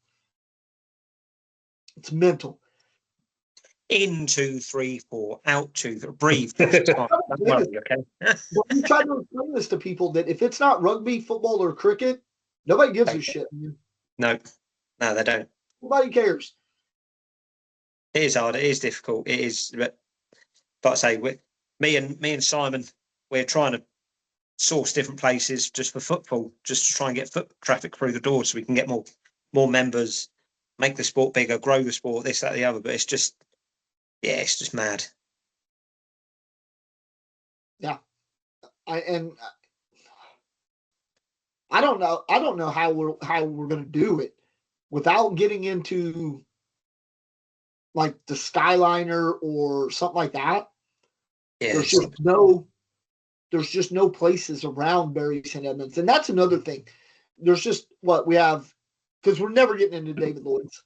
It's mental. In 2, 3, 4, out 2, 3, breathe. Okay. But we try to explain this to people that if it's not rugby, football, or cricket, nobody gives a shit. No, they don't. Nobody cares. It is hard. It is difficult. It is. But I say, me and Simon, we're trying to source different places just for football, just to try and get foot traffic through the door, so we can get more members, make the sport bigger, grow the sport, this, that, the other. But it's just mad. Yeah, I don't know how we're going to do it without getting into like the Skyliner or something like that. Yeah, there's just no places around Bury St. Edmunds, and that's another thing. There's just what we have, because we're never getting into David Lloyd's.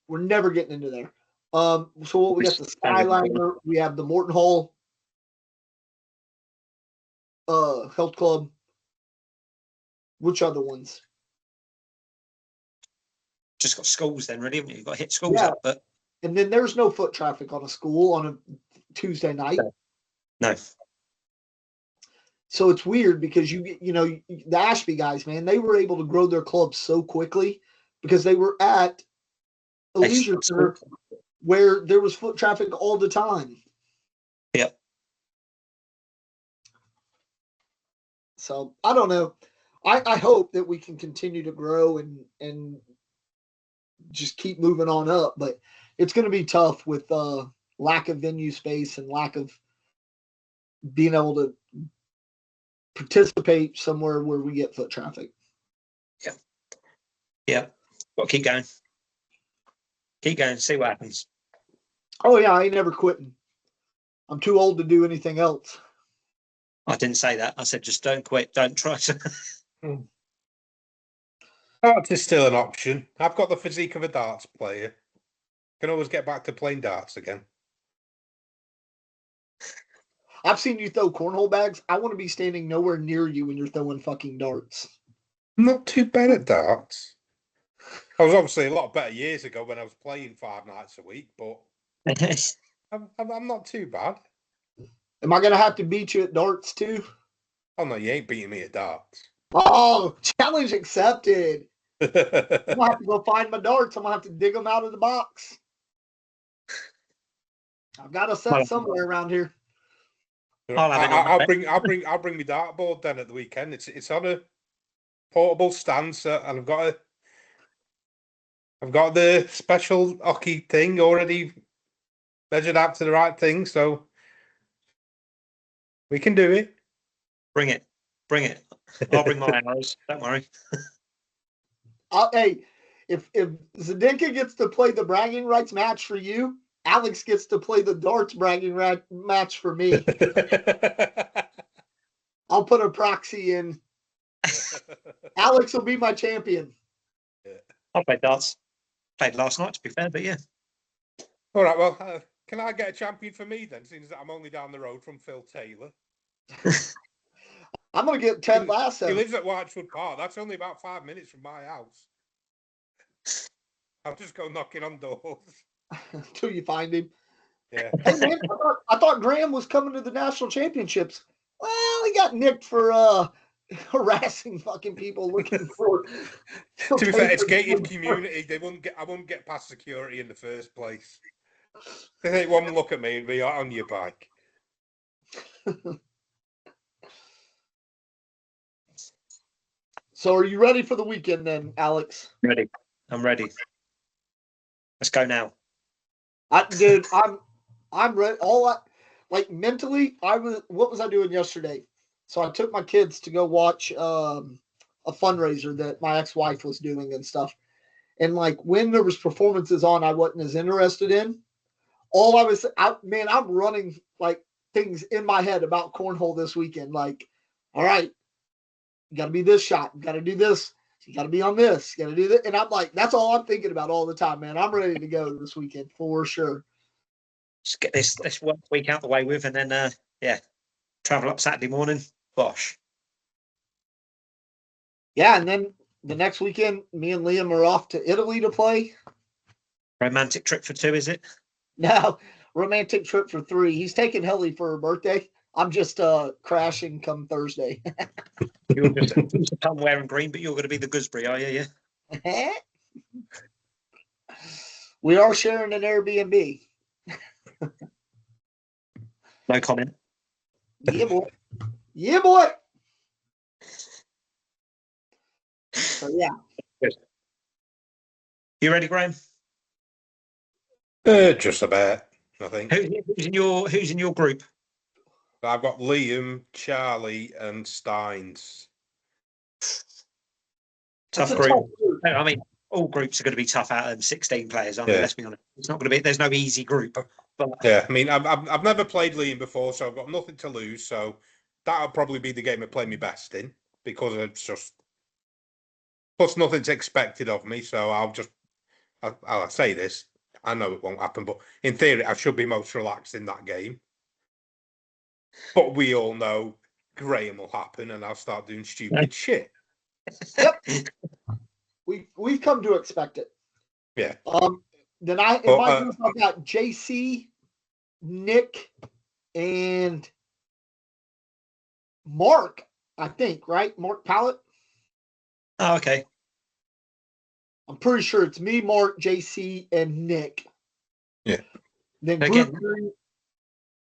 We're never getting into there. So what we got, the Skyliner, we have the Morton Hall Health Club. Which other ones? Just got schools then, really, haven't you? You've got to hit schools up, but and then there's no foot traffic on a school on a Tuesday night. No. So it's weird because the Ashby guys, man, they were able to grow their club so quickly because they were at a leisure center where there was foot traffic all the time. Yep. So I don't know. I hope that we can continue to grow and just keep moving on up, but it's going to be tough with lack of venue space and lack of being able to participate somewhere where we get foot traffic. Yeah. Yeah. Got to keep going. Keep going. See what happens. Oh yeah, I ain't never quitting. I'm too old to do anything else. I didn't say that. I said just don't quit. Don't try to. Darts is still an option. I've got the physique of a darts player. Can always get back to playing darts again. I've seen you throw cornhole bags. I want to be standing nowhere near you when you're throwing fucking darts. I'm not too bad at darts. I was obviously a lot better years ago when I was playing 5 nights a week, but I'm not too bad. Am I going to have to beat you at darts too? Oh, no, you ain't beating me at darts. Oh, challenge accepted. I'm going to have to go find my darts. I'm going to have to dig them out of the box. I've got a set somewhere around here. I'll bring my dartboard then at the weekend. It's on a portable stand, so, and I've got the special hockey thing already measured out to the right thing, so we can do it. Bring it. I'll bring my arrows. Don't worry. Hey, if Zdenka gets to play the bragging rights match for you, Alex gets to play the darts bragging match for me. I'll put a proxy in. Alex will be my champion. I played darts. Played last night, to be fair, but yeah. All right, well, can I get a champion for me then, since I'm only down the road from Phil Taylor? I'm going to get Ted Lasso. He lives at Whitewood Park. That's only about 5 minutes from my house. I'll just go knocking on doors. Until you find him. Yeah. Hey, man, I thought Graham was coming to the national championships. Well, he got nicked for harassing fucking people looking for. To be fair, it's gated community. I won't get past security in the first place. They take one look at me and be on your bike. So, are you ready for the weekend then, Alex? Ready. I'm ready. Let's go now. Dude, I'm ready. Mentally, what was I doing yesterday? So I took my kids to go watch a fundraiser that my ex-wife was doing and stuff. And when there was performances on, I wasn't as interested in. I'm running things in my head about cornhole this weekend. All right, you got to be this shot, you got to do this, you got to be on this, you got to do that. And I'm that's all I'm thinking about all the time, man. I'm ready to go this weekend for sure. Just get this work week out the way with, and then travel up Saturday morning. Bosh. Yeah, and then the next weekend, me and Liam are off to Italy to play. Romantic trip for 2, is it? No, romantic trip for 3. He's taking Helly for her birthday. I'm just crashing come Thursday. You're just I'm wearing green, but you're going to be the gooseberry, are you? Yeah. We are sharing an Airbnb. No comment. Yeah, boy. Yeah, boy. So yeah. Good. You ready, Graham? Just about, I think. Who's in your group? I've got Liam, Charlie, and Steins. Tough group. I mean, all groups are going to be tough out of 16 players, aren't they? Let's be honest. It's not going to be. There's no easy group. But yeah, I mean, I've never played Liam before, so I've got nothing to lose. So that'll probably be the game I play my best in, because it's just plus nothing's expected of me. So I'll say this. I know it won't happen, but in theory, I should be most relaxed in that game. But we all know Graham will happen, and I'll start doing stupid shit. Yep. We've come to expect it. Yeah. Then I've got JC, Nick, and Mark, I think, right? Mark Pallet. Oh, okay. I'm pretty sure it's me, Mark, JC, and Nick. Yeah. Then Again, group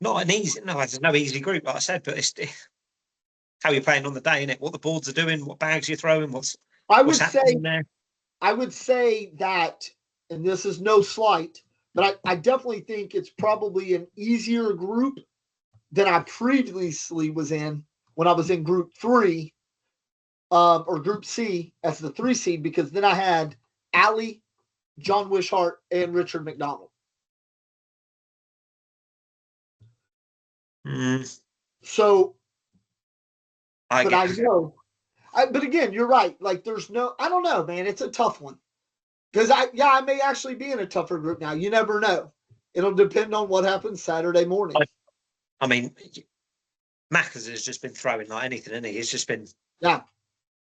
3. There's no easy group, like I said, but it's how you're playing on the day, innit? What the boards are doing, what bags you're throwing, what's happening in there. I would say that, and this is no slight, but I definitely think it's probably an easier group than I previously was in when I was in group 3, or group C as the 3 seed, because then I had Allie, John Wishart, and Richard McDonald. So, I know. But again, you're right. Like, there's no, I don't know, man. It's a tough one. Because I may actually be in a tougher group now. You never know. It'll depend on what happens Saturday morning. I mean, Mackers has just been throwing like anything, isn't he? He's just been, I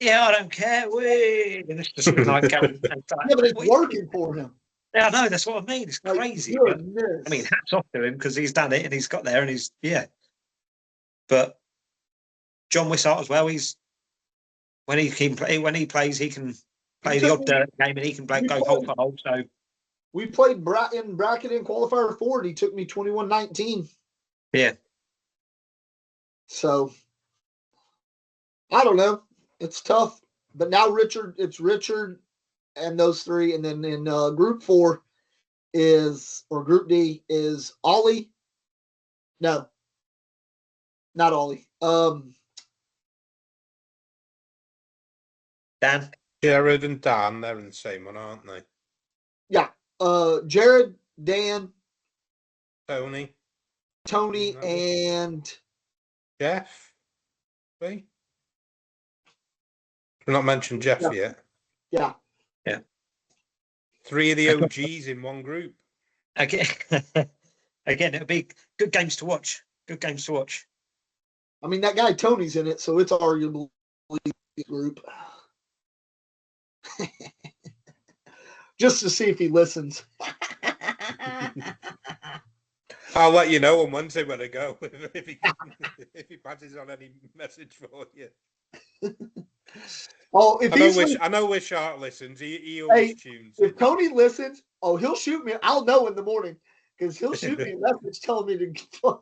don't care. And it's just been like going. But it's working for him. Yeah, I know. That's what I mean. It's crazy. But, I mean, hats off to him because he's done it and he's got there and he's, But John Wishart as well. When he plays, he can play the odd dirt game and he can go hole for hole. So we played in bracket in qualifier 4 and he took me 21-19. Yeah. So I don't know. It's tough. But now it's Richard and those 3. And then in group 4 group D is Ollie. No, not Ollie. Dan. Jared and Dan, they're in the same one, aren't they? Yeah. Jared, Dan, Tony, and Jeff. We've not mentioned Jeff yet. Yeah. 3 of the OGs in one group. Again, it'll be good games to watch. Good games to watch. I mean, that guy Tony's in it, so it's arguably a group. Just to see if he listens. I'll let you know on Wednesday when I go if he passes on any message for you. I know Wishart listens. He always tunes. If Tony listens, he'll shoot me. I'll know in the morning because he'll shoot me a message telling me to.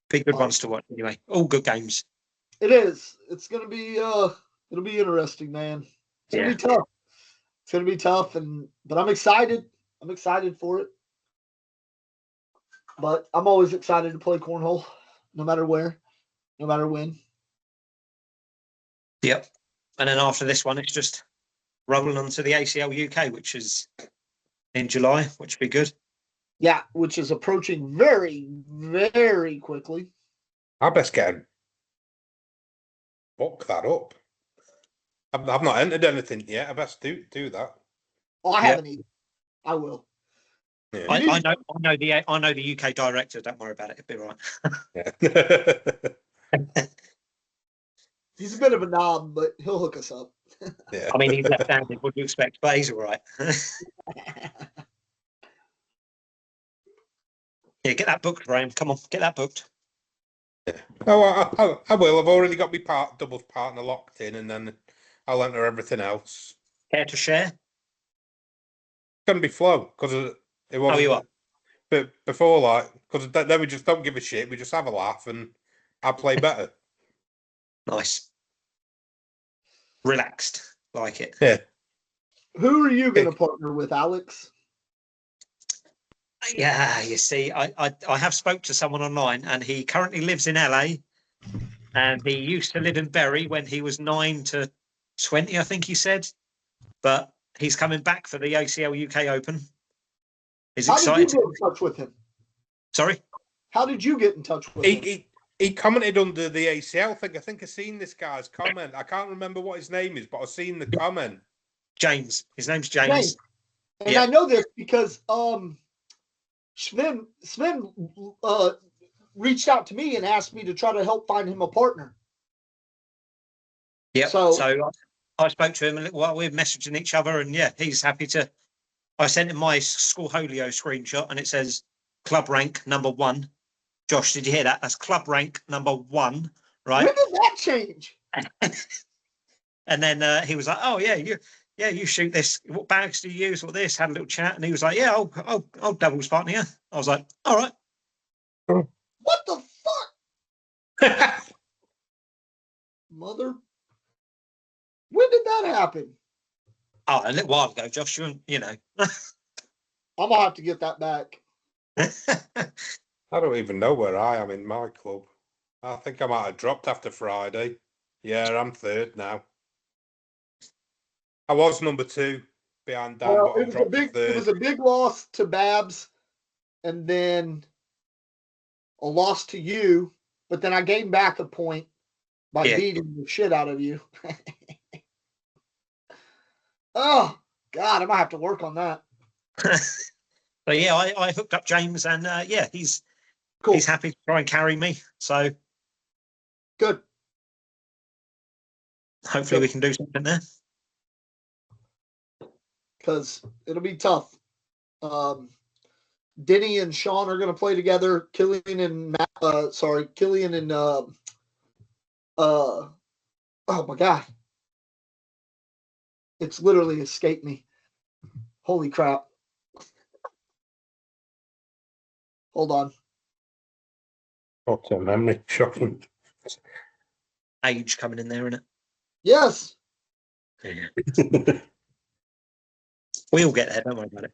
Big good ones to watch anyway. All good games. It is. It's gonna be it'll be interesting, man. It's gonna be tough. It's gonna be tough, but I'm excited. I'm excited for it. But I'm always excited to play cornhole, no matter where, no matter when. Yep. And then after this one, it's just rolling on to the ACL UK, which is in July, which would be good. Yeah, which is approaching very, very quickly. I best book that up. I've not entered anything yet. I best do that. Oh, I haven't either. I will. Yeah. I know the UK director. Don't worry about it. It'll be right. Yeah. He's a bit of a knob, but he'll hook us up. Yeah. I mean, he's left-handed. What do you expect? But he's all right. Yeah, get that booked, Graham. Come on, get that booked. Yeah. Oh, I will. I've already got my doubles partner locked in, and then I'll enter everything else. Care to share? It's going to be flow because it was. Oh, you are. But before, because then we just don't give a shit. We just have a laugh, and I play better. Nice. Relaxed, like it. Yeah. Who are you going to partner with, Alex? Yeah, you see, I have spoke to someone online, and he currently lives in LA, and he used to live in Bury when he was 9 to 20, I think he said. But he's coming back for the ACL UK Open. He's excited. How did you get in touch with him? Sorry? How did you get in touch with him? He commented under the ACL thing. I think I've seen this guy's comment. I can't remember what his name is, but I've seen the comment. James. His name's James. And I know this because Sven reached out to me and asked me to try to help find him a partner. Yeah. So I spoke to him while we were messaging each other, and he's happy to. I sent him my School Holio screenshot, and it says club rank number 1. Josh, did you hear that? That's club rank number 1, right? When did that change? And then he was like, "Oh yeah, yeah, you shoot this. What bags do you use? What this? Had a little chat, and he was like, yeah, I'll doubles partner you. I was like, all right. What the fuck? Mother. When did that happen? Oh, a little while ago, Josh. You know. I'm gonna have to get that back. I don't even know where I am in my club. I think I might have dropped after Friday. Yeah, I'm third now. I was number 2 behind Dan, Well, but I've dropped to third. It was a big loss to Babs, and then a loss to you. But then I gained back a point by beating the shit out of you. Oh God, I might have to work on that. But yeah, I hooked up James, and yeah, he's cool. He's happy to try and carry me. So good. Hopefully we can do something there. Because it'll be tough. Denny and Sean are going to play together. Killian and oh my God. It's literally escaped me. Holy crap. Hold on. What's a memory? Shocking. Age coming in there, isn't it? Yes. We all get there, don't worry about it.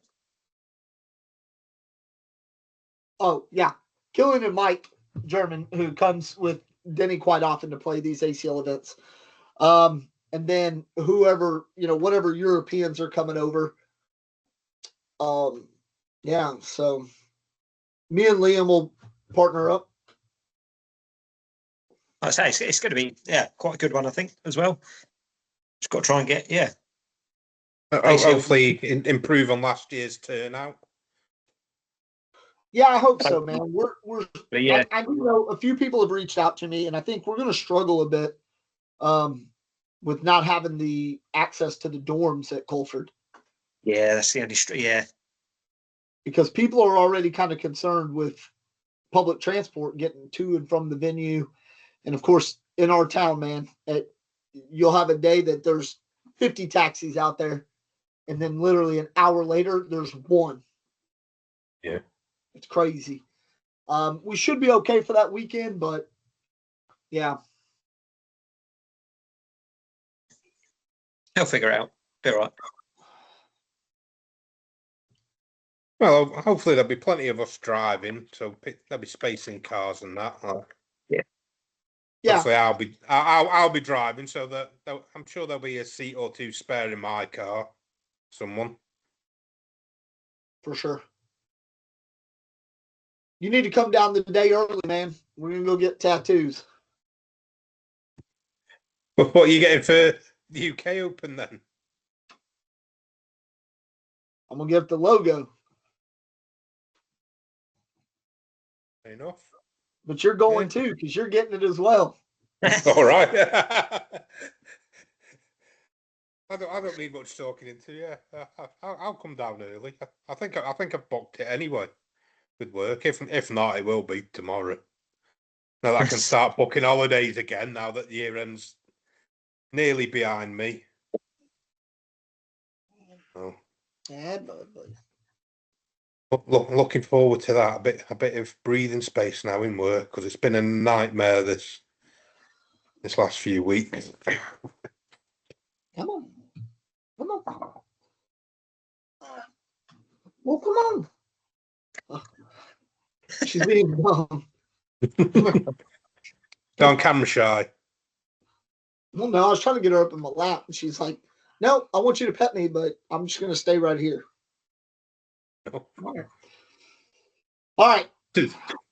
Oh, yeah. Killian and Mike German, who comes with Denny quite often to play these ACL events. And then whoever, whatever Europeans are coming over. Yeah, so me and Liam will partner up. I say it's going to be quite a good one, I think, as well. Just got to try and get hopefully improve on last year's turnout. Yeah, I hope so, man. Yeah. I know a few people have reached out to me, and I think we're going to struggle a bit with not having the access to the dorms at Colford. Yeah, that's the only because people are already kind of concerned with public transport getting to and from the venue. And of course, in our town, man, you'll have a day that there's 50 taxis out there. And then literally an hour later, there's one. Yeah. It's crazy. We should be okay for that weekend, but yeah. He'll figure it out. Be all right. Well, hopefully there'll be plenty of us driving, so there'll be space in cars and that. Yeah. Hopefully I'll be driving, so that I'm sure there'll be a seat or two spare in my car. Someone. For sure. You need to come down the day early, man. We're gonna go get tattoos. What are you getting for the UK Open then? I'm gonna get the logo. Fair enough. But you're going too, because you're getting it as well. All right. I don't need much talking into. Yeah, I'll come down early. I think I've booked it anyway with work. If not, it will be tomorrow. Now that I can start booking holidays again. Now that the year end's nearly behind me. Oh. Yeah, looking forward to that. A bit of breathing space now in work, because it's been a nightmare this last few weeks. Come on. Well, come on. She's being dumb. On camera shy. Well, no, I was trying to get her up in my lap, and she's like, "No, I want you to pet me, but I'm just going to stay right here." No. All right. To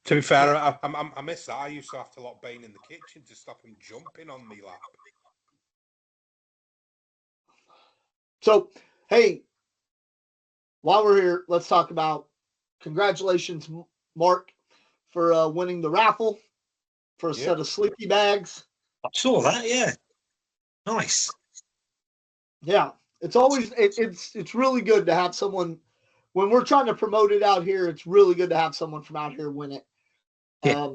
be fair, I miss that. I used to have to lock Bane in the kitchen to stop him jumping on me lap. So, hey, while we're here, let's talk about congratulations, Mark, for winning the raffle for a set of sleepy bags. I saw that. Yeah, nice. Yeah, it's always it's really good to have someone when we're trying to promote it out here. It's really good to have someone from out here win it. Yeah.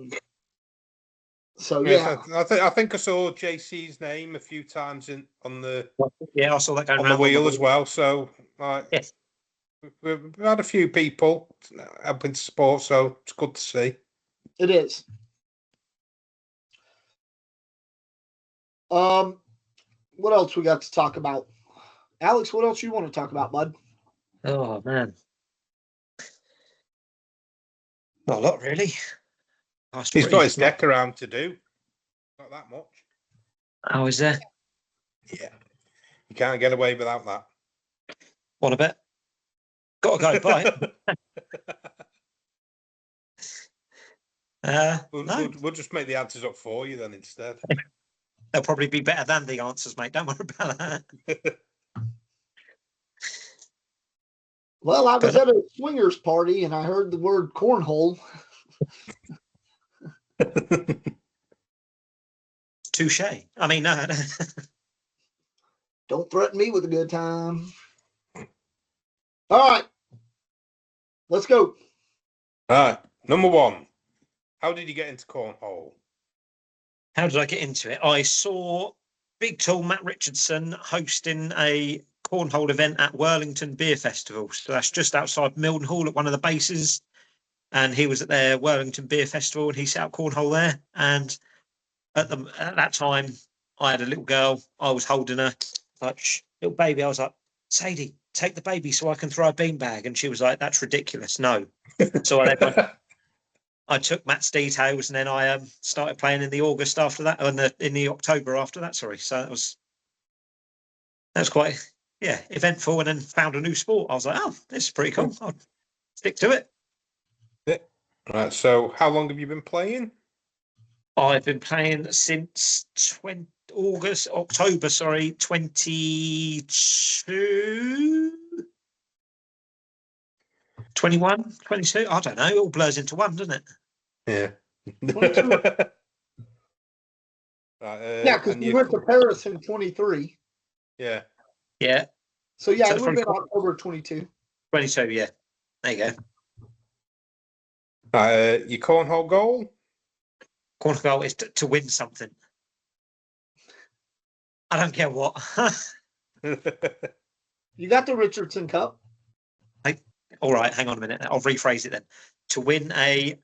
So Yeah, yeah, I think I saw JC's name a few times on the Yeah, I saw that going on the round wheel as well. So like, Yes. we've had a few people helping to support, so it's good to see. it is. What else we got to talk about? Alex, what else you want to talk about, bud? Oh man, not a lot really. He's got his deck around to do. Not that much. Oh, is there? Yeah, you can't get away without that. What a bit. Got to go by. No, We'll just make the answers up for you then instead. they'll probably be better than the answers, mate. Don't worry about that. Well, I was at a swingers party and I heard the word cornhole. Touche. I mean, no. Don't threaten me with a good time. All right, let's go. All right, number one. How did you get into cornhole? How did I get into it? I saw big tall Matt Richardson hosting a cornhole event at Worlington Beer Festival. So that's just outside Mildenhall at one of the bases. And he was at their Worlington Beer Festival and he set up cornhole there. And at that time, I had a little girl. I was holding her, like, little baby. I was like, Sadie, take the baby so I can throw a beanbag. And she was like, that's ridiculous. No. So I took Matt's details and then I started playing in the August after that, in the October after that. Sorry. So that was quite, eventful. And then found a new sport. I was like, oh, this is pretty cool. I'll stick to it. Yeah. Right. So, how long have you been playing? I've been playing since October, 22, 21, 22. I don't know. It all blurs into one, doesn't it? Yeah. Yeah, because we went to Paris in 23. Yeah. Yeah. So yeah, it would have been October 22. 22, yeah. There you go. Your cornhole goal? Cornhole goal is to win something. I don't care what. You got the Richardson Cup. All right, hang on a minute. I'll rephrase it then. To win either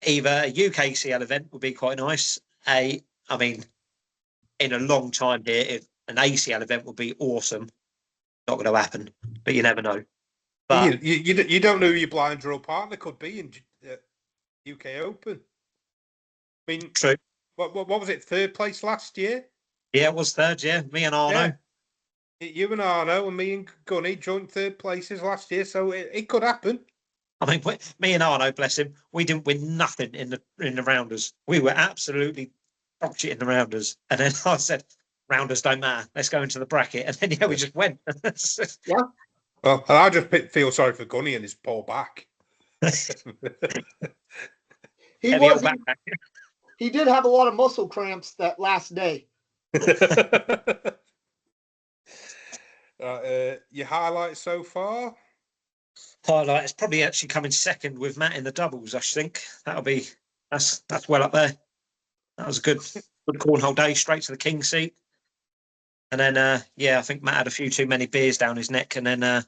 a UKCL event would be quite nice. I mean, in a long time here, if an ACL event would be awesome. Not going to happen, but you never know. But you don't know who your blind draw partner could be in UK Open. I mean, true. What was it? Third place last year? Yeah, it was third. Yeah, me and Arno. Yeah. You and Arno and me and Gunny joined third places last year, so it could happen. I mean, me and Arno, bless him, we didn't win nothing in the rounders. We were absolutely dog shit in the rounders. And then I said, rounders don't matter. Let's go into the bracket. And then we just went. Yeah. Well, and I just feel sorry for Gunny and his poor back. He did have a lot of muscle cramps that last day. Your highlights so far? Highlight is probably actually coming second with Matt in the doubles. I think that's well up there. That was a good cornhole day, straight to the king seat. And then I think Matt had a few too many beers down his neck, and then the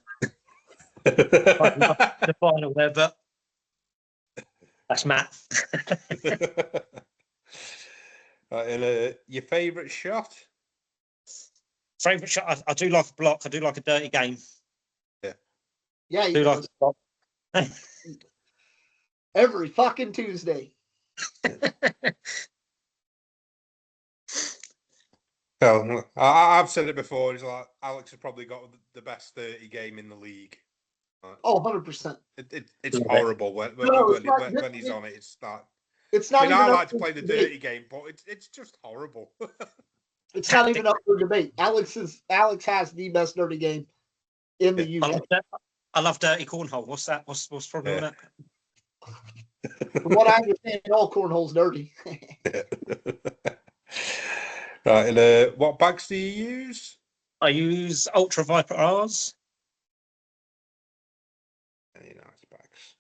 final there. But that's Matt. And your favourite shot? Favourite shot? I do like a block. I do like a dirty game. Yeah, I do like a block. Every fucking Tuesday. Well, I've said it before. It's like Alex has probably got the best 30 game in the league. Oh, 100%. It's horrible when he's on it. It's not. It's not. I like to play the dirty game, but it's just horrible. It's not even up for debate. Alex has the best dirty game in the UK. I love dirty cornhole. What's that? What's the problem with that? From what I understand, all cornhole's dirty. Right, and what bags do you use? I use Ultra Viper R's. Any nice bags.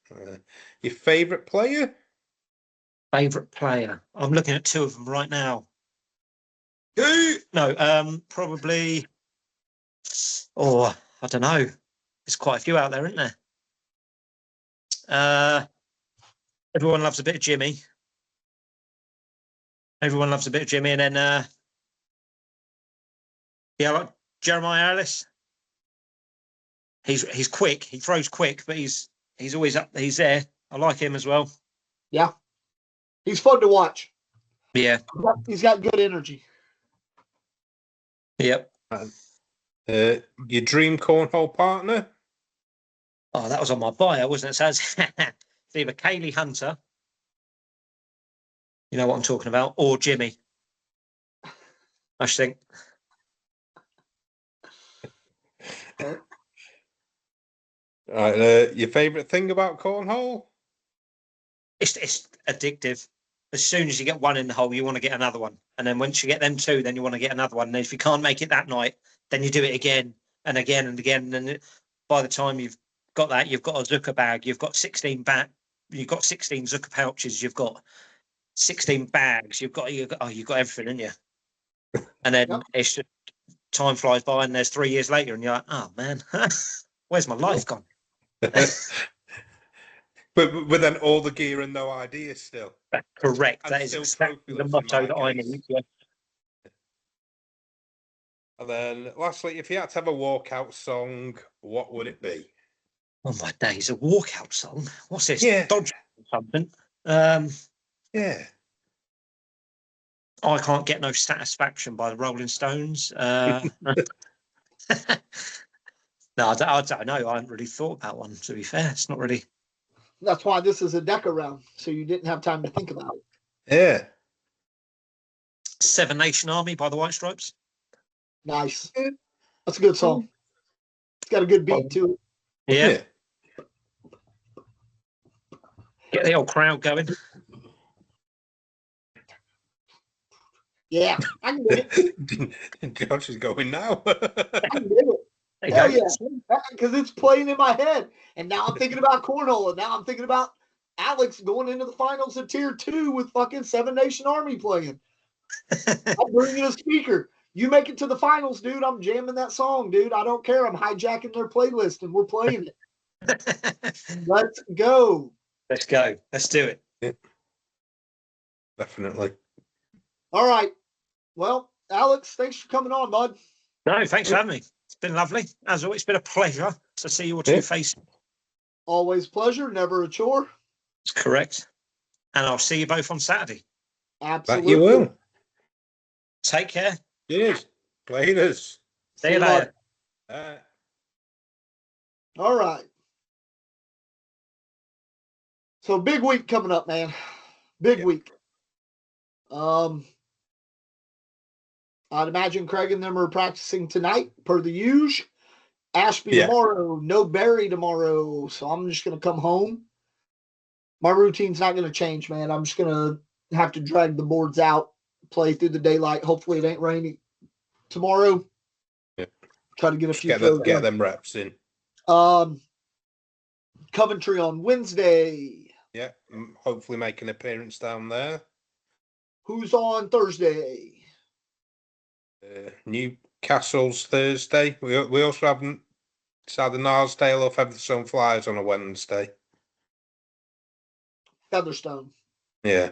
Your favourite player? Favourite player? I'm looking at two of them right now. No, probably. Oh, I don't know. There's quite a few out there, isn't there? Everyone loves a bit of Jimmy. Everyone loves a bit of Jimmy, and then yeah, like Jeremiah Ellis. He's quick. He throws quick, but he's always up. He's there. I like him as well. Yeah, he's fun to watch. Yeah, he's got good energy. Yep. Your dream cornhole partner? Oh, that was on my bio, wasn't it? So it's either Kaylee Hunter, you know what I'm talking about, or Jimmy. I think. Your favourite thing about cornhole? It's addictive. As soon as you get one in the hole, you want to get another one. And then once you get them two, then you want to get another one. And if you can't make it that night, then you do it again and again and again. And by the time you've got that, you've got a Zucker bag, you've got 16 you've got 16 Zucker pouches, you've got 16 bags, you've got everything in you. And then it's just time flies by, and there's 3 years later, and you're like, oh man, where's my life gone? But then all the gear and no ideas still. That's correct. And that is still exactly the trophyless in motto my that I case. need. Yeah. And then lastly, if you had to have a walkout song, what would it be? Oh my days, a walkout song. What's this? Yeah. Dodge or something. Yeah. I Can't Get No Satisfaction by the Rolling Stones. No, I don't know. I haven't really thought about one, to be fair. It's not really. That's why this is a Deca round, so you didn't have time to think about it. Yeah. Seven Nation Army by the White Stripes. Nice. That's a good song. It's got a good beat to it. Yeah. Get the old crowd going. Yeah, I can get it. Josh is going now. I can get it. Hell yeah, because it's playing in my head. And now I'm thinking about cornhole, and now I'm thinking about Alex going into the finals of Tier 2 with fucking Seven Nation Army playing. I'm bringing a speaker. You make it to the finals, dude. I'm jamming that song, dude. I don't care. I'm hijacking their playlist, and we're playing it. Let's go. Let's go. Let's do it. Yeah. Definitely. All right. Well, Alex, thanks for coming on, bud. No, thanks for having me. It's been lovely. As always, it's been a pleasure to see your two faces. Always pleasure, never a chore. That's correct. And I'll see you both on Saturday. Absolutely. That you will. Take care. Cheers. Players. See you later. All right. So big week coming up, man. Big week. I'd imagine Craig and them are practicing tonight per the usual. Ashby tomorrow, no Barry tomorrow. So I'm just going to come home. My routine's not going to change, man. I'm just going to have to drag the boards out, play through the daylight. Hopefully it ain't raining tomorrow. Yeah. Try to get a few get them reps in. Coventry on Wednesday. Yeah, hopefully make an appearance down there. Who's on Thursday? Newcastle's Thursday. We also haven't decided Narsdale or Featherstone Flyers on a Wednesday. Featherstone. Yeah.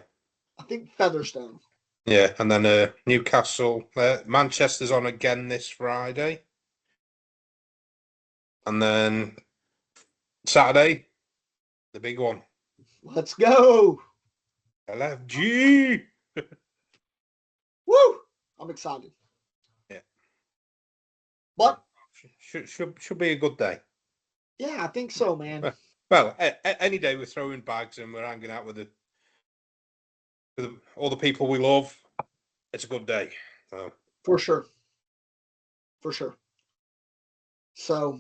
I think Featherstone. Yeah, and then Newcastle. Manchester's on again this Friday. And then Saturday, the big one. Let's go. LFG. Woo! I'm excited. Yeah. But should be a good day. Yeah, I think so, man. Well, any day we're throwing bags and we're hanging out with all the people we love, it's a good day. So. For sure. For sure. So,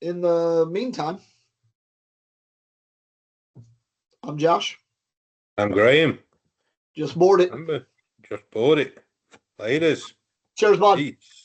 in the meantime, I'm Josh. I'm Graham. Just board it. Remember, just board it. Laters. Cheers, bud. Peace.